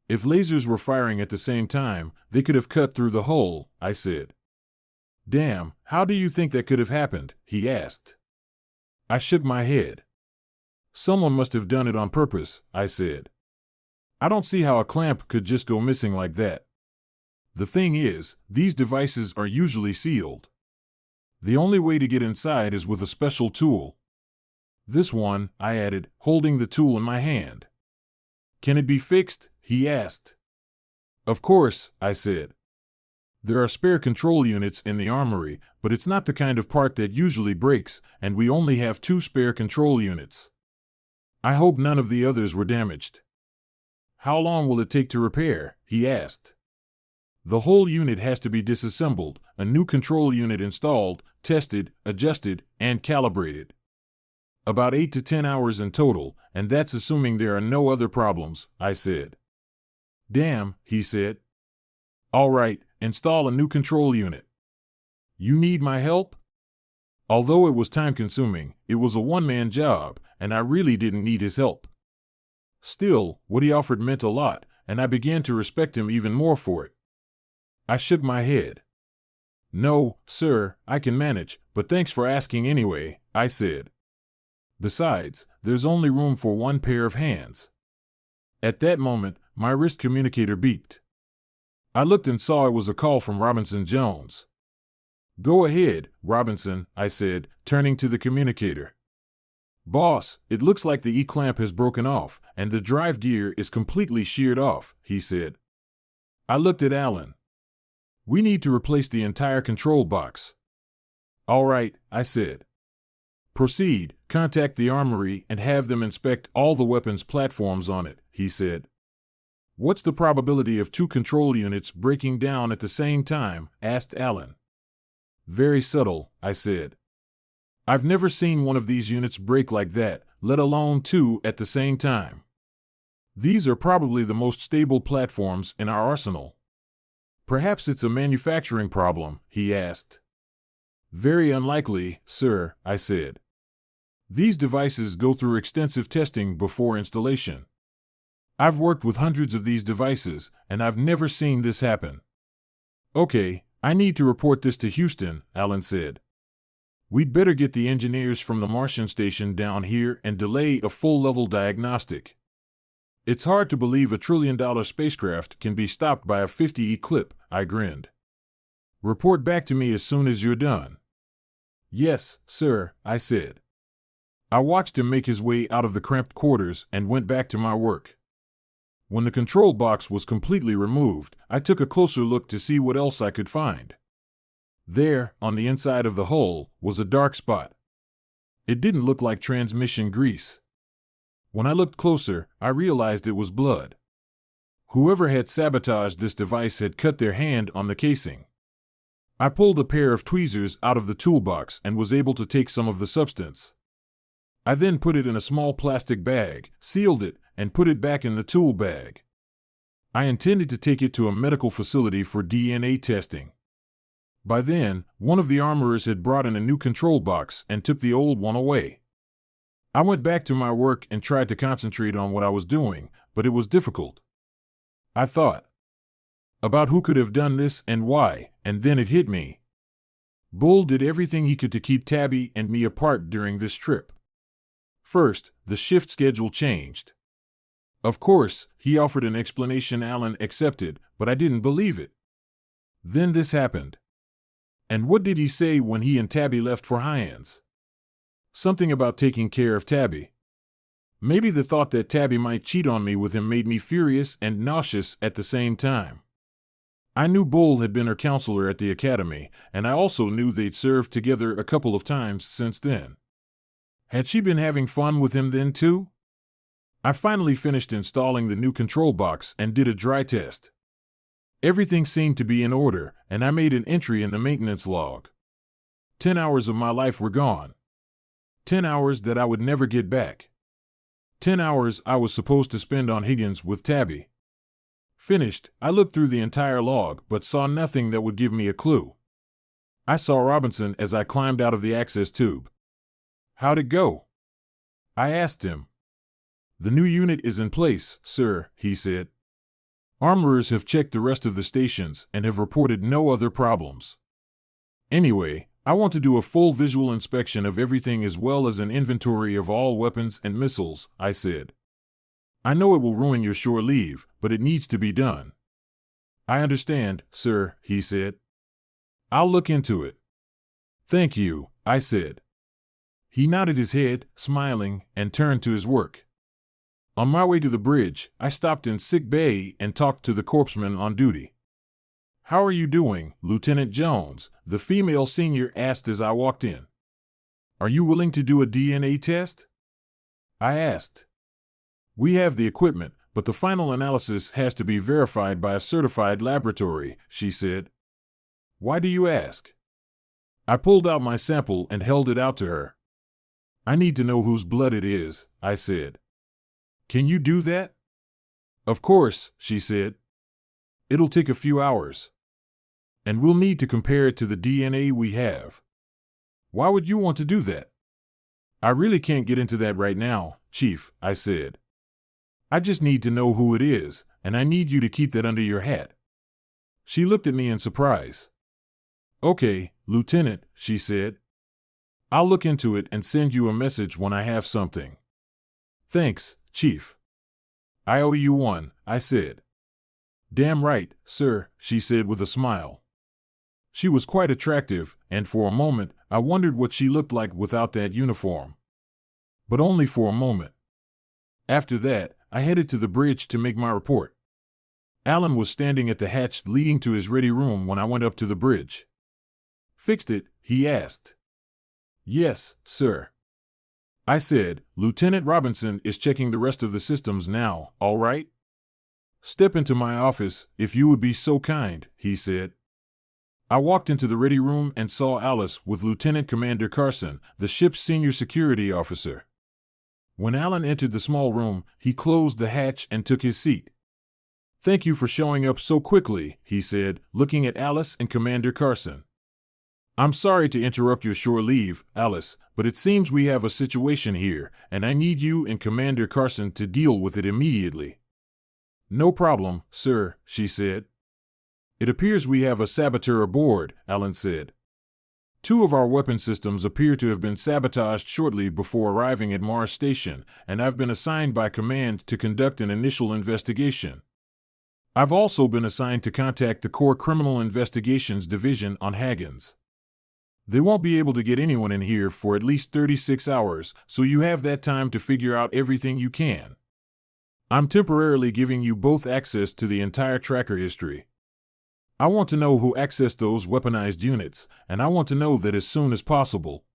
If lasers were firing at the same time, they could have cut through the hull, I said. Damn, how do you think that could have happened? He asked. I shook my head. Someone must have done it on purpose, I said. I don't see how a clamp could just go missing like that. The thing is, these devices are usually sealed. The only way to get inside is with a special tool. This one, I added, holding the tool in my hand. Can it be fixed? He asked. Of course, I said. There are spare control units in the armory, but it's not the kind of part that usually breaks, and we only have 2 spare control units. I hope none of the others were damaged. How long will it take to repair? He asked. The whole unit has to be disassembled, a new control unit installed, tested, adjusted, and calibrated. About 8 to 10 hours in total, and that's assuming there are no other problems, I said. Damn, he said. All right, install a new control unit. You need my help? Although it was time-consuming, it was a one-man job, and I really didn't need his help. Still, what he offered meant a lot, and I began to respect him even more for it. I shook my head. No, sir, I can manage, but thanks for asking anyway, I said. Besides, there's only room for 1 pair of hands. At that moment, my wrist communicator beeped. I looked and saw it was a call from Robinson Jones. Go ahead, Robinson, I said, turning to the communicator. Boss, it looks like the E-clamp has broken off, and the drive gear is completely sheared off, he said. I looked at Alan. We need to replace the entire control box. All right, I said. Proceed, contact the armory and have them inspect all the weapons platforms on it, he said. What's the probability of 2 control units breaking down at the same time? Asked Alan. Very subtle, I said. I've never seen one of these units break like that, let alone 2 at the same time. These are probably the most stable platforms in our arsenal. Perhaps it's a manufacturing problem, he asked. Very unlikely, sir, I said. These devices go through extensive testing before installation. I've worked with hundreds of these devices, and I've never seen this happen. Okay, I need to report this to Houston, Alan said. We'd better get the engineers from the Martian station down here and delay a full-level diagnostic. It's hard to believe a $1 trillion spacecraft can be stopped by a 50E clip, I grinned. Report back to me as soon as you're done. Yes, sir, I said. I watched him make his way out of the cramped quarters and went back to my work. When the control box was completely removed, I took a closer look to see what else I could find. There, on the inside of the hull, was a dark spot. It didn't look like transmission grease. When I looked closer, I realized it was blood. Whoever had sabotaged this device had cut their hand on the casing. I pulled a pair of tweezers out of the toolbox and was able to take some of the substance. I then put it in a small plastic bag, sealed it, and put it back in the tool bag. I intended to take it to a medical facility for DNA testing. By then, one of the armorers had brought in a new control box and took the old one away. I went back to my work and tried to concentrate on what I was doing, but it was difficult. I thought about who could have done this and why, and then it hit me. Bull did everything he could to keep Tabby and me apart during this trip. First, the shift schedule changed. Of course, he offered an explanation Alan accepted, but I didn't believe it. Then this happened. And what did he say when he and Tabby left for Hyands? Something about taking care of Tabby. Maybe the thought that Tabby might cheat on me with him made me furious and nauseous at the same time. I knew Bull had been her counselor at the academy, and I also knew they'd served together a couple of times since then. Had she been having fun with him then too? I finally finished installing the new control box and did a dry test. Everything seemed to be in order, and I made an entry in the maintenance log. 10 hours of my life were gone. 10 hours that I would never get back. 10 hours I was supposed to spend on Higgins with Tabby. Finished, I looked through the entire log but saw nothing that would give me a clue. I saw Robinson as I climbed out of the access tube. How'd it go? I asked him. The new unit is in place, sir, he said. Armorers have checked the rest of the stations and have reported no other problems. Anyway, I want to do a full visual inspection of everything as well as an inventory of all weapons and missiles, I said. I know it will ruin your shore leave, but it needs to be done. I understand, sir, he said. I'll look into it. Thank you, I said. He nodded his head, smiling, and turned to his work. On my way to the bridge, I stopped in sick bay and talked to the corpsman on duty. How are you doing, Lieutenant Jones? The female senior asked as I walked in. Are you willing to do a DNA test? I asked. We have the equipment, but the final analysis has to be verified by a certified laboratory, she said. Why do you ask? I pulled out my sample and held it out to her. I need to know whose blood it is, I said. Can you do that? Of course, she said. It'll take a few hours. And we'll need to compare it to the DNA we have. Why would you want to do that? I really can't get into that right now, Chief, I said. I just need to know who it is, and I need you to keep that under your hat. She looked at me in surprise. Okay, Lieutenant, she said. I'll look into it and send you a message when I have something. Thanks, Chief. I owe you one, I said. Damn right, sir, she said with a smile. She was quite attractive, and for a moment, I wondered what she looked like without that uniform. But only for a moment. After that, I headed to the bridge to make my report. Alan was standing at the hatch leading to his ready room when I went up to the bridge. Fixed it? He asked. Yes, sir. I said, Lieutenant Robinson is checking the rest of the systems now, all right? Step into my office, if you would be so kind, he said. I walked into the ready room and saw Alice with Lieutenant Commander Carson, the ship's senior security officer. When Alan entered the small room, he closed the hatch and took his seat. Thank you for showing up so quickly, he said, looking at Alice and Commander Carson. I'm sorry to interrupt your shore leave, Alice, but it seems we have a situation here, and I need you and Commander Carson to deal with it immediately. No problem, sir, she said. It appears we have a saboteur aboard, Alan said. Two of our weapon systems appear to have been sabotaged shortly before arriving at Mars Station, and I've been assigned by command to conduct an initial investigation. I've also been assigned to contact the Core Criminal Investigations Division on Hagens. They won't be able to get anyone in here for at least 36 hours, so you have that time to figure out everything you can. I'm temporarily giving you both access to the entire tracker history. I want to know who accessed those weaponized units, and I want to know that as soon as possible.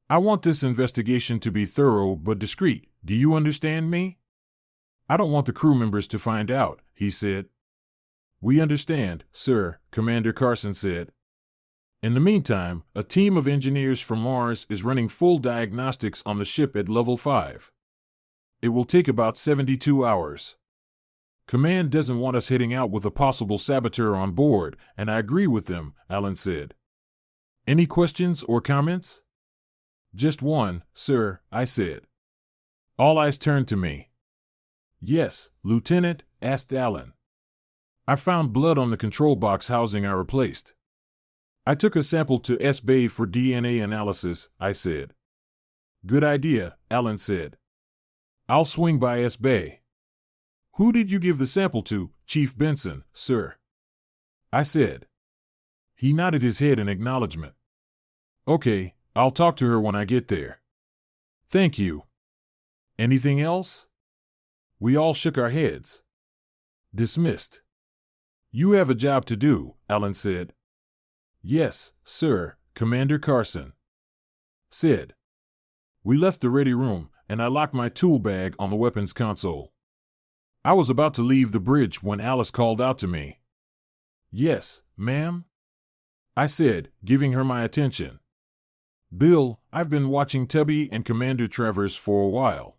I want this investigation to be thorough but discreet. Do you understand me? I don't want the crew members to find out, he said. We understand, sir, Commander Carson said. In the meantime, a team of engineers from Mars is running full diagnostics on the ship at level 5. It will take about 72 hours. Command doesn't want us heading out with a possible saboteur on board, and I agree with them, Allen said. Any questions or comments? Just one, sir, I said. All eyes turned to me. Yes, Lieutenant, asked Allen. I found blood on the control box housing I replaced. I took a sample to S-Bay for DNA analysis, I said. Good idea, Allen said. I'll swing by S-Bay. Who did you give the sample to, Chief Benson, sir? I said. He nodded his head in acknowledgement. Okay, I'll talk to her when I get there. Thank you. Anything else? We all shook our heads. Dismissed. You have a job to do, Allen said. Yes, sir, Commander Carson said. We left the ready room, and I locked my tool bag on the weapons console. I was about to leave the bridge when Alice called out to me. Yes, ma'am? I said, giving her my attention. Bill, I've been watching Tubby and Commander Travers for a while.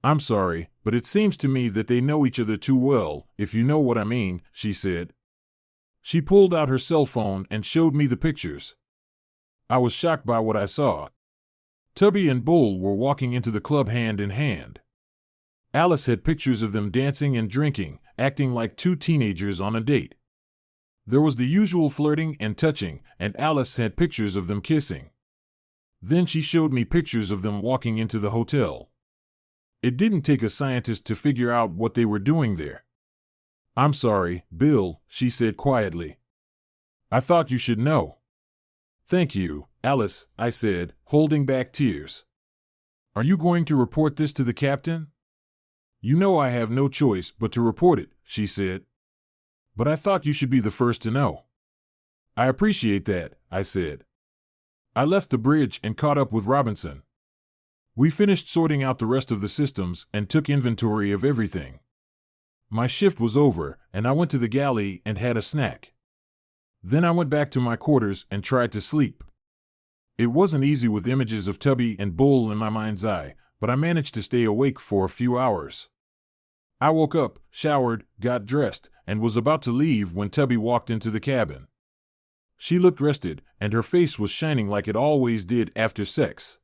I'm sorry, but it seems to me that they know each other too well, if you know what I mean, she said. She pulled out her cell phone and showed me the pictures. I was shocked by what I saw. Tubby and Bull were walking into the club hand in hand. Alice had pictures of them dancing and drinking, acting like two teenagers on a date. There was the usual flirting and touching, and Alice had pictures of them kissing. Then she showed me pictures of them walking into the hotel. It didn't take a scientist to figure out what they were doing there. I'm sorry, Bill, she said quietly. I thought you should know. Thank you, Alice, I said, holding back tears. Are you going to report this to the captain? You know I have no choice but to report it, she said. But I thought you should be the first to know. I appreciate that, I said. I left the bridge and caught up with Robinson. We finished sorting out the rest of the systems and took inventory of everything. My shift was over, and I went to the galley and had a snack. Then I went back to my quarters and tried to sleep. It wasn't easy with images of Tubby and Bull in my mind's eye, but I managed to stay awake for a few hours. I woke up, showered, got dressed, and was about to leave when Tubby walked into the cabin. She looked rested, and her face was shining like it always did after sex.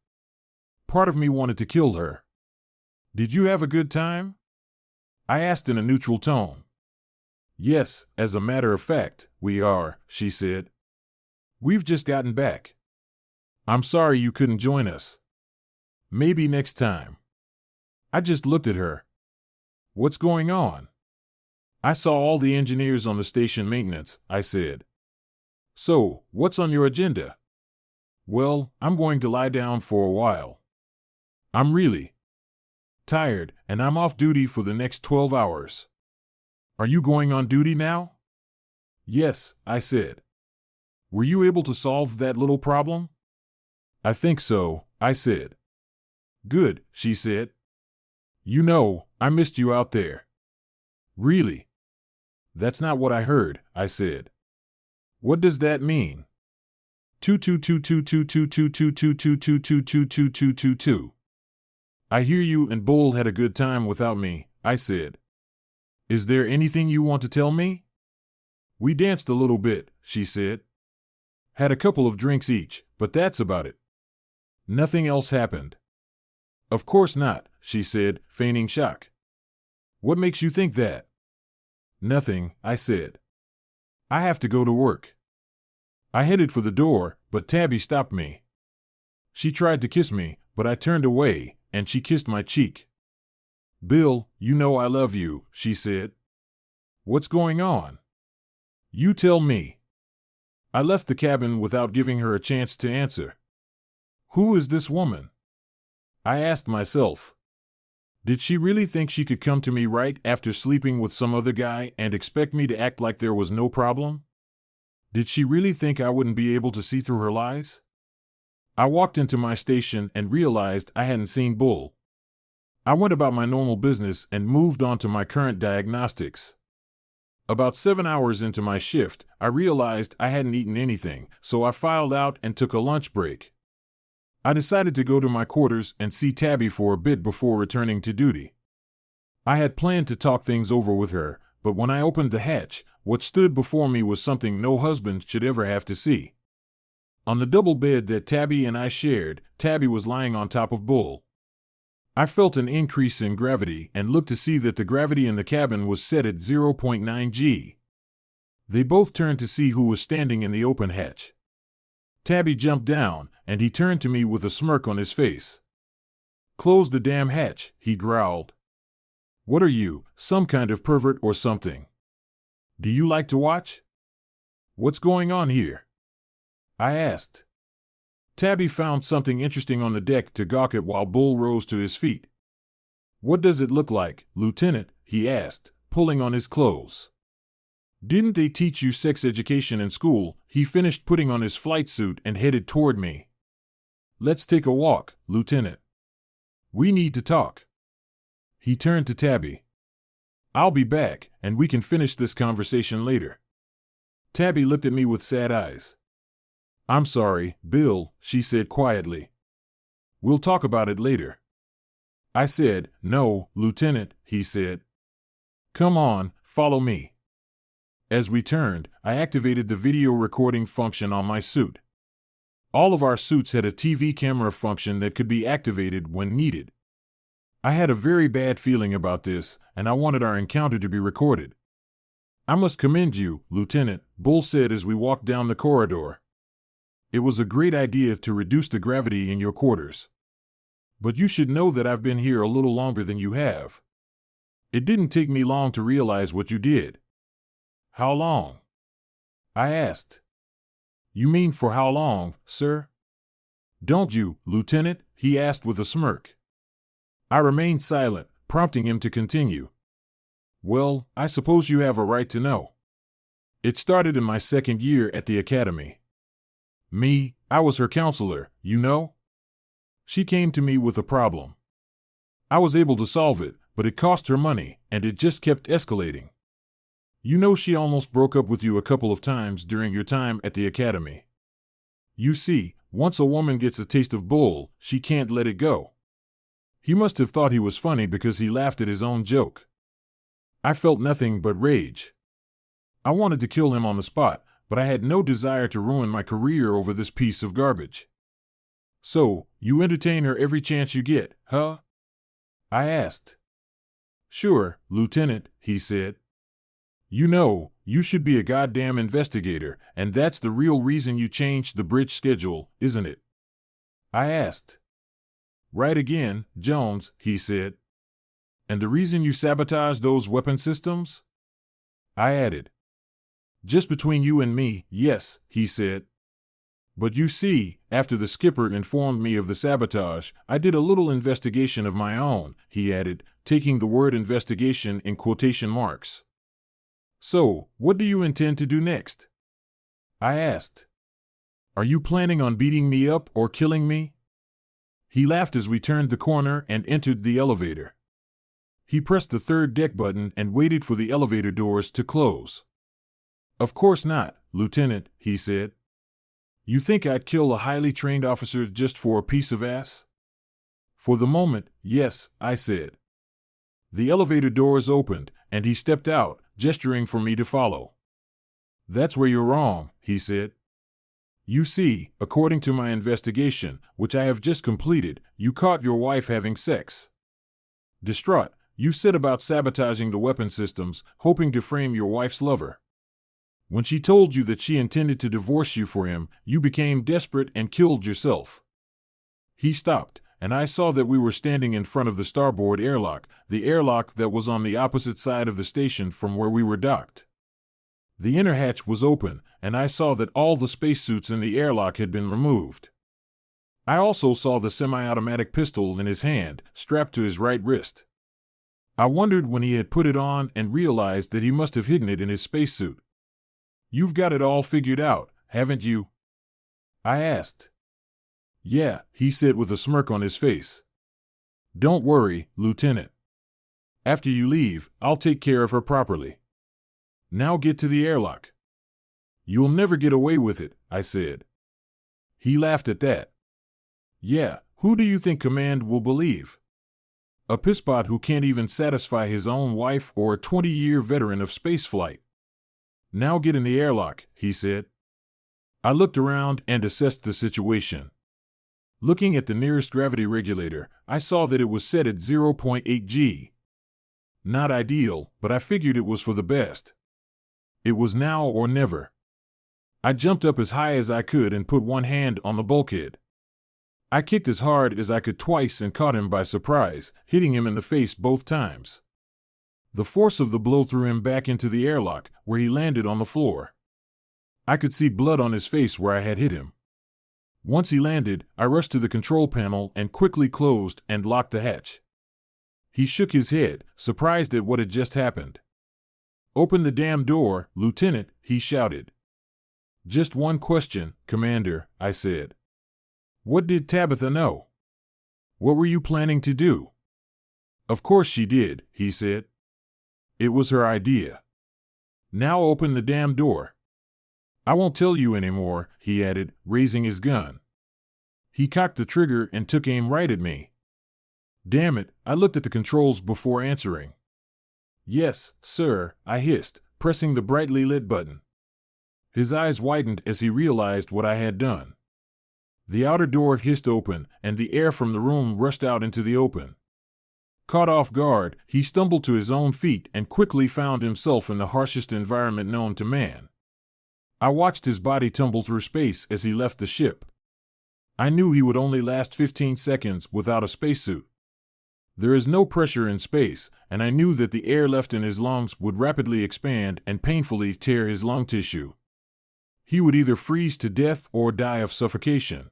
Part of me wanted to kill her. Did you have a good time? I asked in a neutral tone. Yes, as a matter of fact, we are, she said. We've just gotten back. I'm sorry you couldn't join us. Maybe next time. I just looked at her. What's going on? I saw all the engineers on the station maintenance, I said. So, what's on your agenda? Well, I'm going to lie down for a while. I'm really tired, and I'm off duty for the next 12 hours. Are you going on duty now? Yes, I said. Were you able to solve that little problem? I think so, I said. Good, she said. You know, I missed you out there. Really? That's not what I heard, I said. What does that mean? 22222222222222222. I hear you and Bull had a good time without me, I said. Is there anything you want to tell me? We danced a little bit, she said. Had a couple of drinks each, but that's about it. Nothing else happened. Of course not, she said, feigning shock. What makes you think that? Nothing, I said. I have to go to work. I headed for the door, but Tabby stopped me. She tried to kiss me, but I turned away, and she kissed my cheek. "Bill, you know I love you," she said. "What's going on? You tell me." I left the cabin without giving her a chance to answer. Who is this woman? I asked myself. Did she really think she could come to me right after sleeping with some other guy and expect me to act like there was no problem? Did she really think I wouldn't be able to see through her lies? I walked into my station and realized I hadn't seen Bull. I went about my normal business and moved on to my current diagnostics. About 7 hours into my shift, I realized I hadn't eaten anything, so I filed out and took a lunch break. I decided to go to my quarters and see Tabby for a bit before returning to duty. I had planned to talk things over with her, but when I opened the hatch, what stood before me was something no husband should ever have to see. On the double bed that Tabby and I shared, Tabby was lying on top of Bull. I felt an increase in gravity and looked to see that the gravity in the cabin was set at 0.9 G. They both turned to see who was standing in the open hatch. Tabby jumped down, and he turned to me with a smirk on his face. "Close the damn hatch," he growled. "What are you, some kind of pervert or something? Do you like to watch? What's going on here?" I asked. Tabby found something interesting on the deck to gawk at while Bull rose to his feet. "What does it look like, Lieutenant?" he asked, pulling on his clothes. "Didn't they teach you sex education in school?" He finished putting on his flight suit and headed toward me. "Let's take a walk, Lieutenant. We need to talk." He turned to Tabby. "I'll be back, and we can finish this conversation later." Tabby looked at me with sad eyes. "I'm sorry, Bill," she said quietly. "We'll talk about it later." I said, "No, Lieutenant," he said. "Come on, follow me." As we turned, I activated the video recording function on my suit. All of our suits had a TV camera function that could be activated when needed. I had a very bad feeling about this, and I wanted our encounter to be recorded. "I must commend you, Lieutenant," Bull said as we walked down the corridor. "It was a great idea to reduce the gravity in your quarters. But you should know that I've been here a little longer than you have. It didn't take me long to realize what you did." "How long?" I asked. "You mean for how long, sir?" "Don't you, Lieutenant?" he asked with a smirk. I remained silent, prompting him to continue. "Well, I suppose you have a right to know. It started in my second year at the academy. I was her counselor, you know? She came to me with a problem. I was able to solve it, but it cost her money, and it just kept escalating. You know she almost broke up with you a couple of times during your time at the academy. You see, once a woman gets a taste of Bull, she can't let it go. He must have thought he was funny because he laughed at his own joke. I felt nothing but rage. I wanted to kill him on the spot, but I had no desire to ruin my career over this piece of garbage." "So, you entertain her every chance you get, huh?" I asked. "Sure, Lieutenant," he said. "You know, you should be a goddamn investigator, and that's the real reason you changed the bridge schedule, isn't it?" I asked. "Right again, Jones," he said. "And the reason you sabotaged those weapon systems?" I added. "Just between you and me, yes," he said. "But you see, after the skipper informed me of the sabotage, I did a little investigation of my own," he added, taking the word investigation in quotation marks. "So, what do you intend to do next?" I asked. "Are you planning on beating me up or killing me?" He laughed as we turned the corner and entered the elevator. He pressed the third deck button and waited for the elevator doors to close. "Of course not, Lieutenant," he said. "You think I'd kill a highly trained officer just for a piece of ass?" "For the moment, yes," I said. The elevator doors opened, and he stepped out, gesturing for me to follow. "That's where you're wrong," he said. "You see, according to my investigation, which I have just completed, you caught your wife having sex. Distraught, you set about sabotaging the weapon systems, hoping to frame your wife's lover. When she told you that she intended to divorce you for him, you became desperate and killed yourself." He stopped, and I saw that we were standing in front of the starboard airlock, the airlock that was on the opposite side of the station from where we were docked. The inner hatch was open, and I saw that all the spacesuits in the airlock had been removed. I also saw the semi-automatic pistol in his hand, strapped to his right wrist. I wondered when he had put it on and realized that he must have hidden it in his spacesuit. "You've got it all figured out, haven't you?" I asked. "Yeah," he said with a smirk on his face. "Don't worry, Lieutenant. After you leave, I'll take care of her properly. Now get to the airlock." "You'll never get away with it," I said. He laughed at that. "Yeah, who do you think Command will believe? A pisspot who can't even satisfy his own wife or a 20-year veteran of spaceflight?" "Now get in the airlock," he said. I looked around and assessed the situation. Looking at the nearest gravity regulator, I saw that it was set at 0.8 G. Not ideal, but I figured it was for the best. It was now or never. I jumped up as high as I could and put one hand on the bulkhead. I kicked as hard as I could twice and caught him by surprise, hitting him in the face both times. The force of the blow threw him back into the airlock, where he landed on the floor. I could see blood on his face where I had hit him. Once he landed, I rushed to the control panel and quickly closed and locked the hatch. He shook his head, surprised at what had just happened. "Open the damn door, Lieutenant," he shouted. "Just one question, Commander," I said. "What did Tabitha know? What were you planning to do?" "Of course she did," he said. "It was her idea. Now open the damn door." "I won't tell you anymore," he added, raising his gun. He cocked the trigger and took aim right at me. Damn it, I looked at the controls before answering. "Yes, sir," I hissed, pressing the brightly lit button. His eyes widened as he realized what I had done. The outer door hissed open, and the air from the room rushed out into the open. Caught off guard, he stumbled to his own feet and quickly found himself in the harshest environment known to man. I watched his body tumble through space as he left the ship. I knew he would only last 15 seconds without a spacesuit. There is no pressure in space, and I knew that the air left in his lungs would rapidly expand and painfully tear his lung tissue. He would either freeze to death or die of suffocation.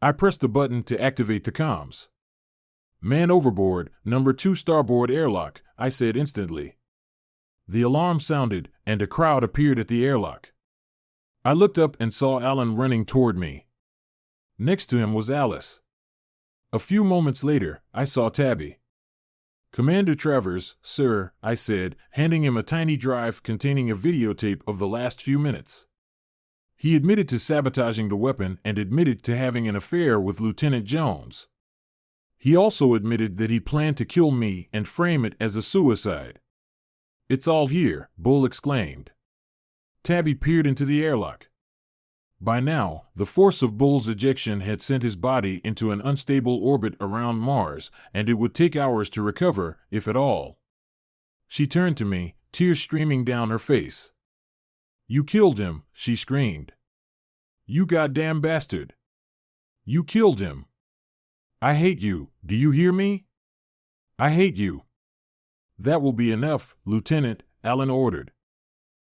I pressed the button to activate the comms. "Man overboard, number 2 starboard airlock," I said instantly. The alarm sounded, and a crowd appeared at the airlock. I looked up and saw Alan running toward me. Next to him was Alice. A few moments later, I saw Tabby. "Commander Travers, sir," I said, handing him a tiny drive containing a videotape of the last few minutes. He admitted to sabotaging the weapon and admitted to having an affair with Lieutenant Jones. He also admitted that he planned to kill me and frame it as a suicide. "It's all here," Bull exclaimed. Tabby peered into the airlock. By now, the force of Bull's ejection had sent his body into an unstable orbit around Mars, and it would take hours to recover, if at all. She turned to me, tears streaming down her face. "You killed him," she screamed. "You goddamn bastard. You killed him. I hate you, do you hear me? I hate you." "That will be enough, Lieutenant," Alan ordered.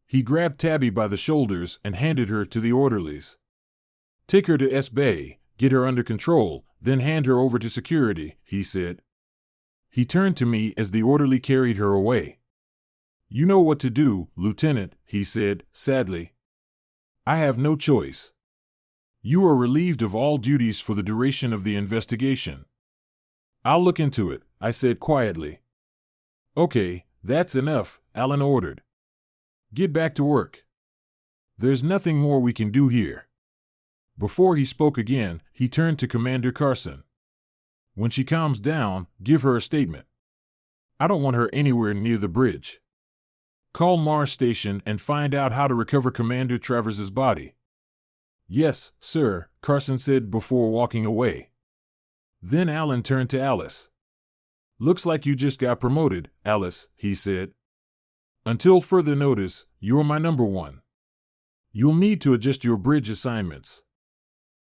He grabbed Tabby by the shoulders and handed her to the orderlies. "Take her to S-Bay, get her under control, then hand her over to security," he said. He turned to me as the orderly carried her away. "You know what to do, Lieutenant," he said, sadly. "I have no choice. You are relieved of all duties for the duration of the investigation." "I'll look into it," I said quietly. "Okay, that's enough," Alan ordered. "Get back to work. There's nothing more we can do here." Before he spoke again, he turned to Commander Carson. "When she calms down, give her a statement. I don't want her anywhere near the bridge. Call Mars Station and find out how to recover Commander Travers's body." "Yes, sir," Carson said before walking away. Then Alan turned to Alice. "Looks like you just got promoted, Alice," he said. Until further notice, you're my number one. You'll need to adjust your bridge assignments.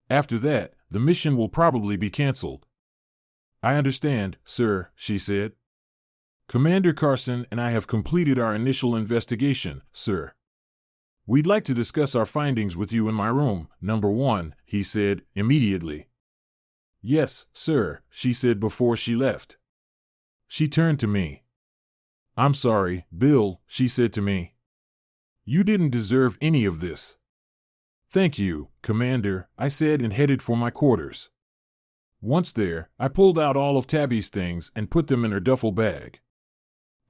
After that, the mission will probably be canceled. I understand, sir, she said. Commander Carson and I have completed our initial investigation, sir. We'd like to discuss our findings with you in my room, number one, he said, immediately. Yes, sir, she said before she left. She turned to me. I'm sorry, Bill, she said to me. You didn't deserve any of this. Thank you, Commander, I said and headed for my quarters. Once there, I pulled out all of Tabby's things and put them in her duffel bag.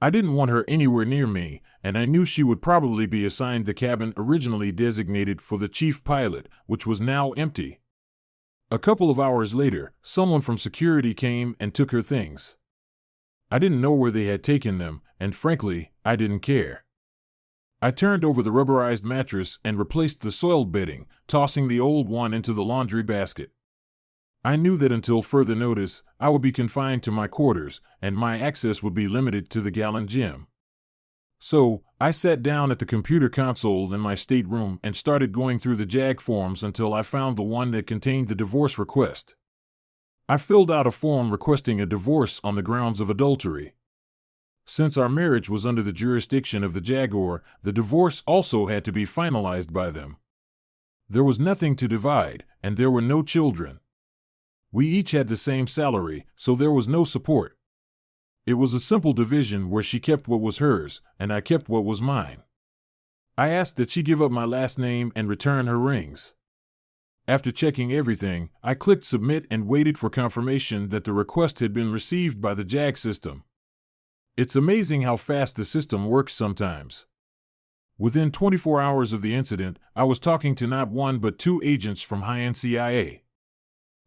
I didn't want her anywhere near me, and I knew she would probably be assigned the cabin originally designated for the chief pilot, which was now empty. A couple of hours later, someone from security came and took her things. I didn't know where they had taken them, and frankly, I didn't care. I turned over the rubberized mattress and replaced the soiled bedding, tossing the old one into the laundry basket. I knew that until further notice, I would be confined to my quarters, and my access would be limited to the Gallon Gym. So, I sat down at the computer console in my stateroom and started going through the JAG forms until I found the one that contained the divorce request. I filled out a form requesting a divorce on the grounds of adultery. Since our marriage was under the jurisdiction of the Jaguar, the divorce also had to be finalized by them. There was nothing to divide, and there were no children. We each had the same salary, so there was no support. It was a simple division where she kept what was hers, and I kept what was mine. I asked that she give up my last name and return her rings. After checking everything, I clicked submit and waited for confirmation that the request had been received by the JAG system. It's amazing how fast the system works sometimes. Within 24 hours of the incident, I was talking to not one but two agents from high-end CIA.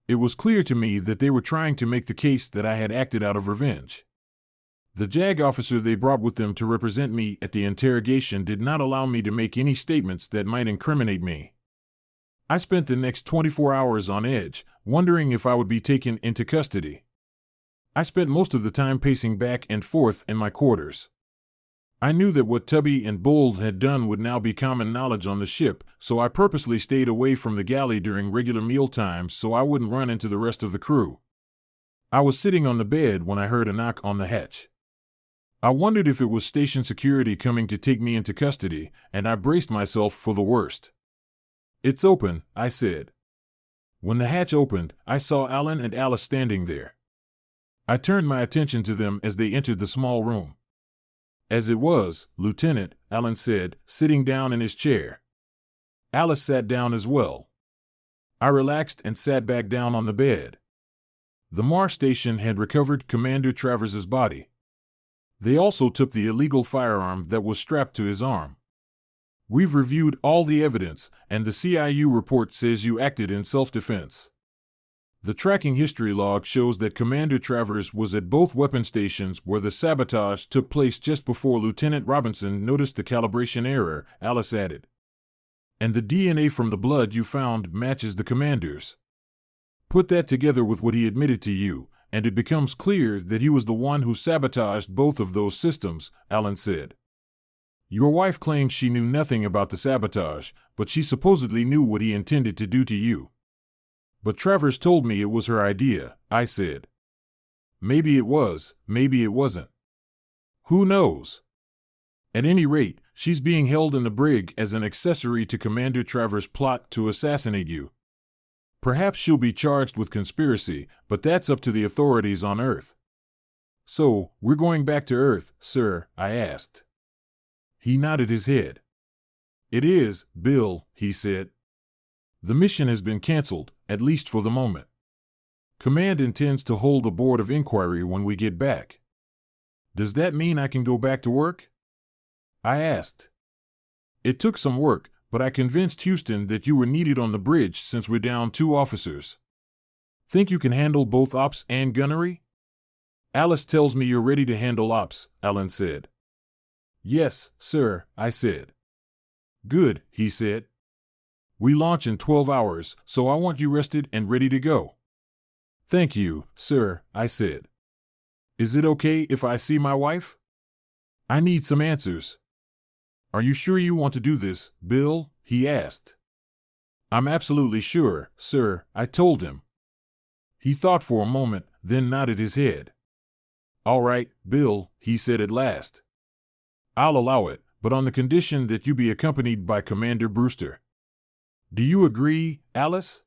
It was clear to me that they were trying to make the case that I had acted out of revenge. The JAG officer they brought with them to represent me at the interrogation did not allow me to make any statements that might incriminate me. I spent the next 24 hours on edge, wondering if I would be taken into custody. I spent most of the time pacing back and forth in my quarters. I knew that what Tubby and Bold had done would now be common knowledge on the ship, so I purposely stayed away from the galley during regular meal times so I wouldn't run into the rest of the crew. I was sitting on the bed when I heard a knock on the hatch. I wondered if it was station security coming to take me into custody, and I braced myself for the worst. "It's open," I said. When the hatch opened, I saw Alan and Alice standing there. I turned my attention to them as they entered the small room. "As it was, Lieutenant," Alan said, sitting down in his chair. Alice sat down as well. I relaxed and sat back down on the bed. The Mars station had recovered Commander Travers's body. They also took the illegal firearm that was strapped to his arm. "We've reviewed all the evidence, and the CIU report says you acted in self-defense. The tracking history log shows that Commander Travers was at both weapon stations where the sabotage took place just before Lieutenant Robinson noticed the calibration error," Alice added. "And the DNA from the blood you found matches the commander's. Put that together with what he admitted to you, and it becomes clear that he was the one who sabotaged both of those systems," Alan said. "Your wife claims she knew nothing about the sabotage, but she supposedly knew what he intended to do to you." "But Travers told me it was her idea," I said. "Maybe it was, maybe it wasn't. Who knows? At any rate, she's being held in the brig as an accessory to Commander Travers' plot to assassinate you. Perhaps she'll be charged with conspiracy, but that's up to the authorities on Earth." "So, we're going back to Earth, sir?" I asked. He nodded his head. "It is, Bill," he said. "The mission has been canceled, at least for the moment. Command intends to hold a board of inquiry when we get back." "Does that mean I can go back to work?" I asked. "It took some work, but I convinced Houston that you were needed on the bridge since we're down 2 officers. Think you can handle both ops and gunnery?" "Alice tells me you're ready to handle ops," Alan said. "Yes, sir," I said. "Good," he said. "We launch in 12 hours, so I want you rested and ready to go." "Thank you, sir," I said. "Is it okay if I see my wife?" "I need some answers." Are you sure you want to do this, Bill? He asked. I'm absolutely sure, sir, I told him. He thought for a moment, then nodded his head. All right, Bill, he said at last. I'll allow it, but on the condition that you be accompanied by Commander Brewster. Do you agree, Alice?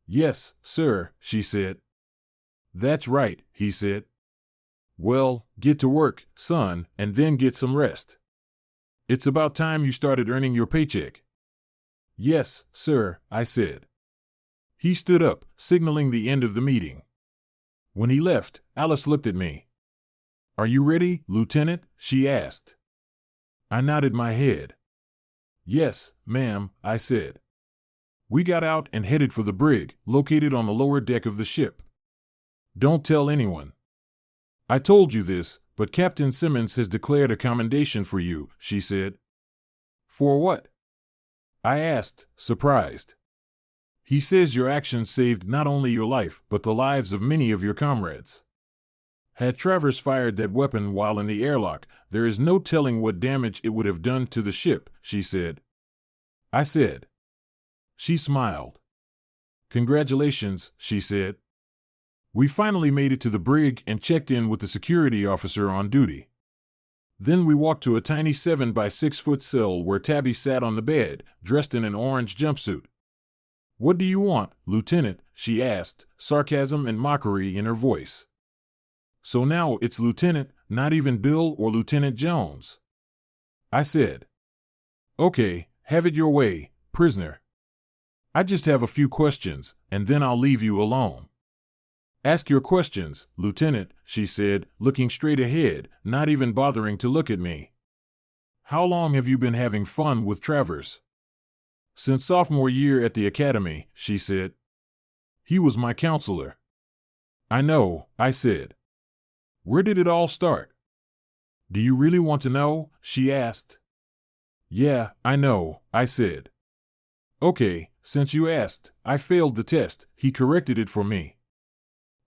Yes, sir, she said. That's right, he said. Well, get to work, son, and then get some rest. It's about time you started earning your paycheck. Yes, sir, I said. He stood up, signaling the end of the meeting. When he left, Alice looked at me. Are you ready, Lieutenant? She asked. I nodded my head. Yes, ma'am, I said. We got out and headed for the brig, located on the lower deck of the ship. Don't tell anyone. I told you this, but Captain Simmons has declared a commendation for you, she said. For what? I asked, surprised. He says your actions saved not only your life, but the lives of many of your comrades. Had Travers fired that weapon while in the airlock, there is no telling what damage it would have done to the ship, she said. I said. She smiled. Congratulations, she said. We finally made it to the brig and checked in with the security officer on duty. Then we walked to a tiny 7 by 6 foot cell where Tabby sat on the bed, dressed in an orange jumpsuit. What do you want, Lieutenant? She asked, sarcasm and mockery in her voice. So now it's Lieutenant, not even Bill or Lieutenant Jones. I said. Okay, have it your way, prisoner. I just have a few questions, and then I'll leave you alone. Ask your questions, Lieutenant, she said, looking straight ahead, not even bothering to look at me. How long have you been having fun with Travers? Since sophomore year at the academy, she said. He was my counselor. I know, I said. Where did it all start? Do you really want to know? She asked. Yeah, I know, I said. Okay, since you asked, I failed the test. He corrected it for me.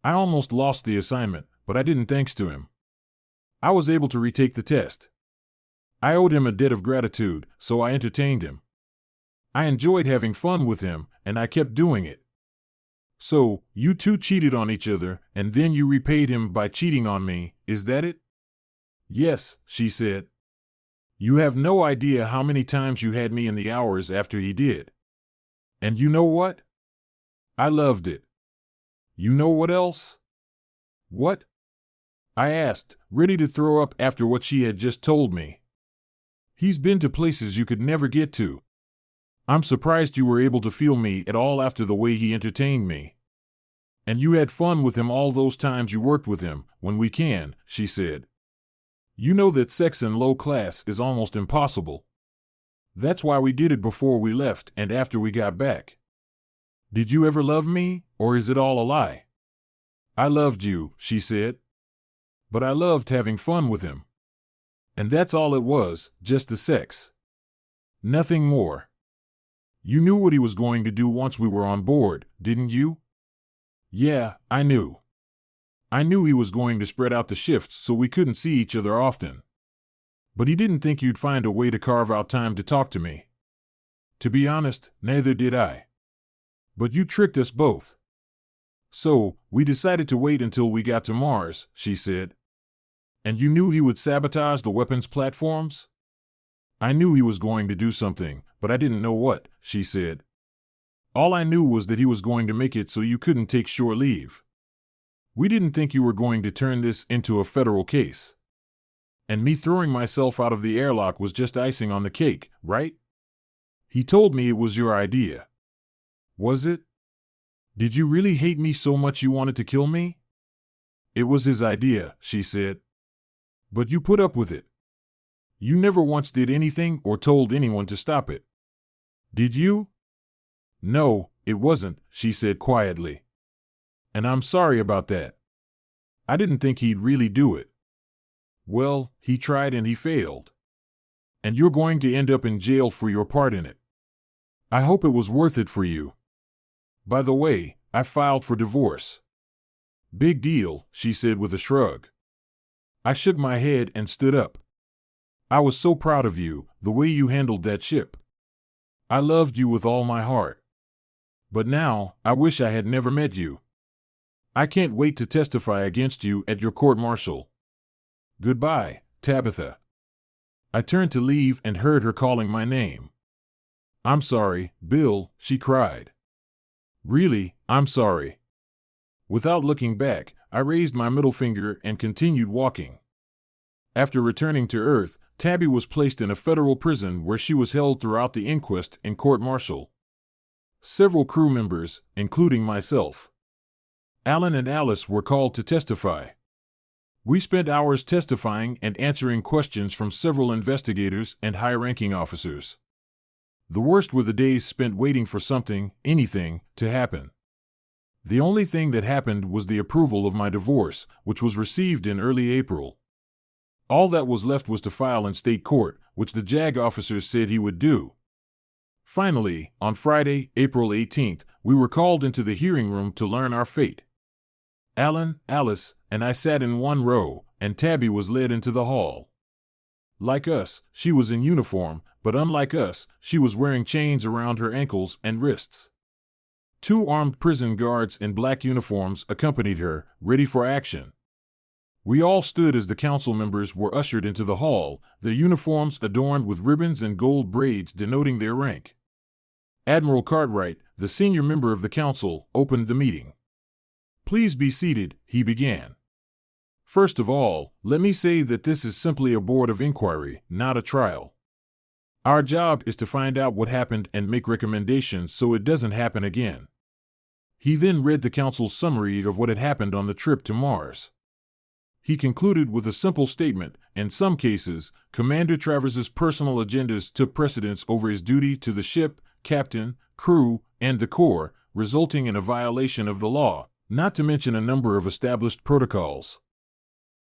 I almost lost the assignment, but I didn't thanks to him. I was able to retake the test. I owed him a debt of gratitude, so I entertained him. I enjoyed having fun with him, and I kept doing it. So, you two cheated on each other, and then you repaid him by cheating on me, is that it? Yes, she said. You have no idea how many times you had me in the hours after he did. And you know what? I loved it. You know what else? What? I asked, ready to throw up after what she had just told me. He's been to places you could never get to. I'm surprised you were able to feel me at all after the way he entertained me. And you had fun with him all those times you worked with him, when we can, she said. You know that sex in low class is almost impossible. That's why we did it before we left and after we got back. Did you ever love me, or is it all a lie? I loved you, she said. But I loved having fun with him. And that's all it was, just the sex. Nothing more. You knew what he was going to do once we were on board, didn't you? Yeah, I knew. I knew he was going to spread out the shifts so we couldn't see each other often. But he didn't think you'd find a way to carve out time to talk to me. To be honest, neither did I. But you tricked us both. So, we decided to wait until we got to Mars, she said. And you knew he would sabotage the weapons platforms? I knew he was going to do something, but I didn't know what, she said. All I knew was that he was going to make it so you couldn't take shore leave. We didn't think you were going to turn this into a federal case. And me throwing myself out of the airlock was just icing on the cake, right? He told me it was your idea. Was it? Did you really hate me so much you wanted to kill me? It was his idea, she said. But you put up with it. You never once did anything or told anyone to stop it. Did you? No, it wasn't, she said quietly. And I'm sorry about that. I didn't think he'd really do it. Well, he tried and he failed. And you're going to end up in jail for your part in it. I hope it was worth it for you. By the way, I filed for divorce. Big deal, she said with a shrug. I shook my head and stood up. I was so proud of you, the way you handled that ship. I loved you with all my heart. But now, I wish I had never met you. I can't wait to testify against you at your court-martial. Goodbye, Tabitha. I turned to leave and heard her calling my name. I'm sorry, Bill, she cried. Really, I'm sorry. Without looking back, I raised my middle finger and continued walking. After returning to Earth, Tabby was placed in a federal prison where she was held throughout the inquest and court-martial. Several crew members, including myself, Alan and Alice, were called to testify. We spent hours testifying and answering questions from several investigators and high-ranking officers. The worst were the days spent waiting for something, anything, to happen. The only thing that happened was the approval of my divorce, which was received in early April. All that was left was to file in state court, which the JAG officers said he would do. Finally, on Friday, April 18th, we were called into the hearing room to learn our fate. Alan, Alice, and I sat in one row, and Tabby was led into the hall. Like us, she was in uniform, but unlike us, she was wearing chains around her ankles and wrists. 2 armed prison guards in black uniforms accompanied her, ready for action. We all stood as the council members were ushered into the hall, their uniforms adorned with ribbons and gold braids denoting their rank. Admiral Cartwright, the senior member of the council, opened the meeting. Please be seated, he began. First of all, let me say that this is simply a board of inquiry, not a trial. Our job is to find out what happened and make recommendations so it doesn't happen again. He then read the council's summary of what had happened on the trip to Mars. He concluded with a simple statement: in some cases, Commander Travers's personal agendas took precedence over his duty to the ship, captain, crew, and the Corps, resulting in a violation of the law, not to mention a number of established protocols.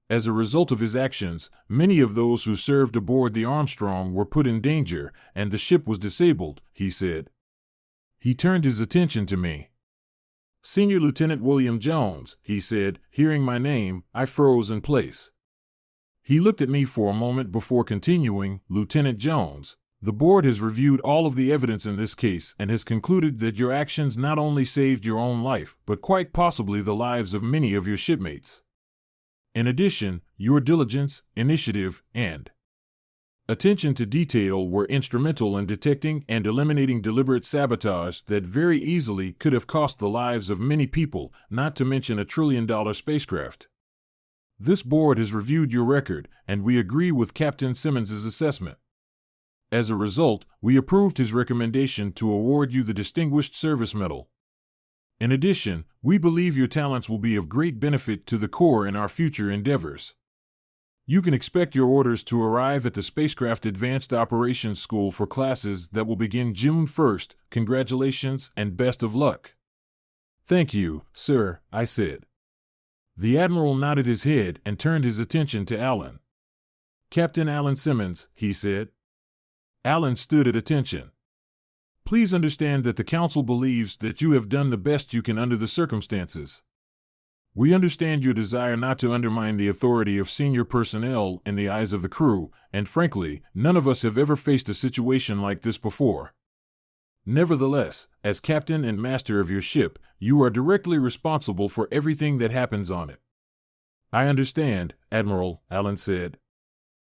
As a result of his actions, many of those who served aboard the Armstrong were put in danger, and the ship was disabled, he said. He turned his attention to me. Senior Lieutenant William Jones, he said. Hearing my name, I froze in place. He looked at me for a moment before continuing, Lieutenant Jones, the board has reviewed all of the evidence in this case and has concluded that your actions not only saved your own life, but quite possibly the lives of many of your shipmates. In addition, your diligence, initiative, and attention to detail were instrumental in detecting and eliminating deliberate sabotage that very easily could have cost the lives of many people, not to mention a trillion-dollar spacecraft. This board has reviewed your record, and we agree with Captain Simmons's assessment. As a result, we approved his recommendation to award you the Distinguished Service Medal. In addition, we believe your talents will be of great benefit to the Corps in our future endeavors. You can expect your orders to arrive at the Spacecraft Advanced Operations School for classes that will begin June 1st. Congratulations and best of luck. Thank you, sir, I said. The Admiral nodded his head and turned his attention to Alan. Captain Alan Simmons, he said. Alan stood at attention. Please understand that the Council believes that you have done the best you can under the circumstances. We understand your desire not to undermine the authority of senior personnel in the eyes of the crew, and frankly, none of us have ever faced a situation like this before. Nevertheless, as captain and master of your ship, you are directly responsible for everything that happens on it. I understand, Admiral, Alan said.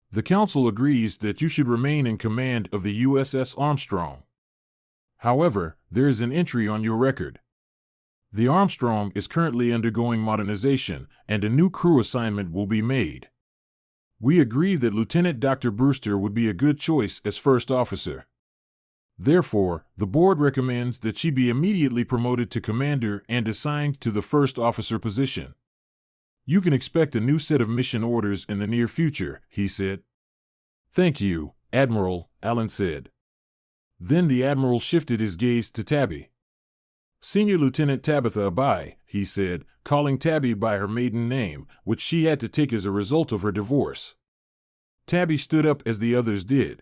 The Council agrees that you should remain in command of the USS Armstrong. However, there is an entry on your record. The Armstrong is currently undergoing modernization, and a new crew assignment will be made. We agree that Lieutenant Dr. Brewster would be a good choice as first officer. Therefore, the board recommends that she be immediately promoted to commander and assigned to the first officer position. You can expect a new set of mission orders in the near future, he said. Thank you, Admiral, Alan said. Then the Admiral shifted his gaze to Tabby. Senior Lieutenant Tabitha Abai, he said, calling Tabby by her maiden name, which she had to take as a result of her divorce. Tabby stood up as the others did.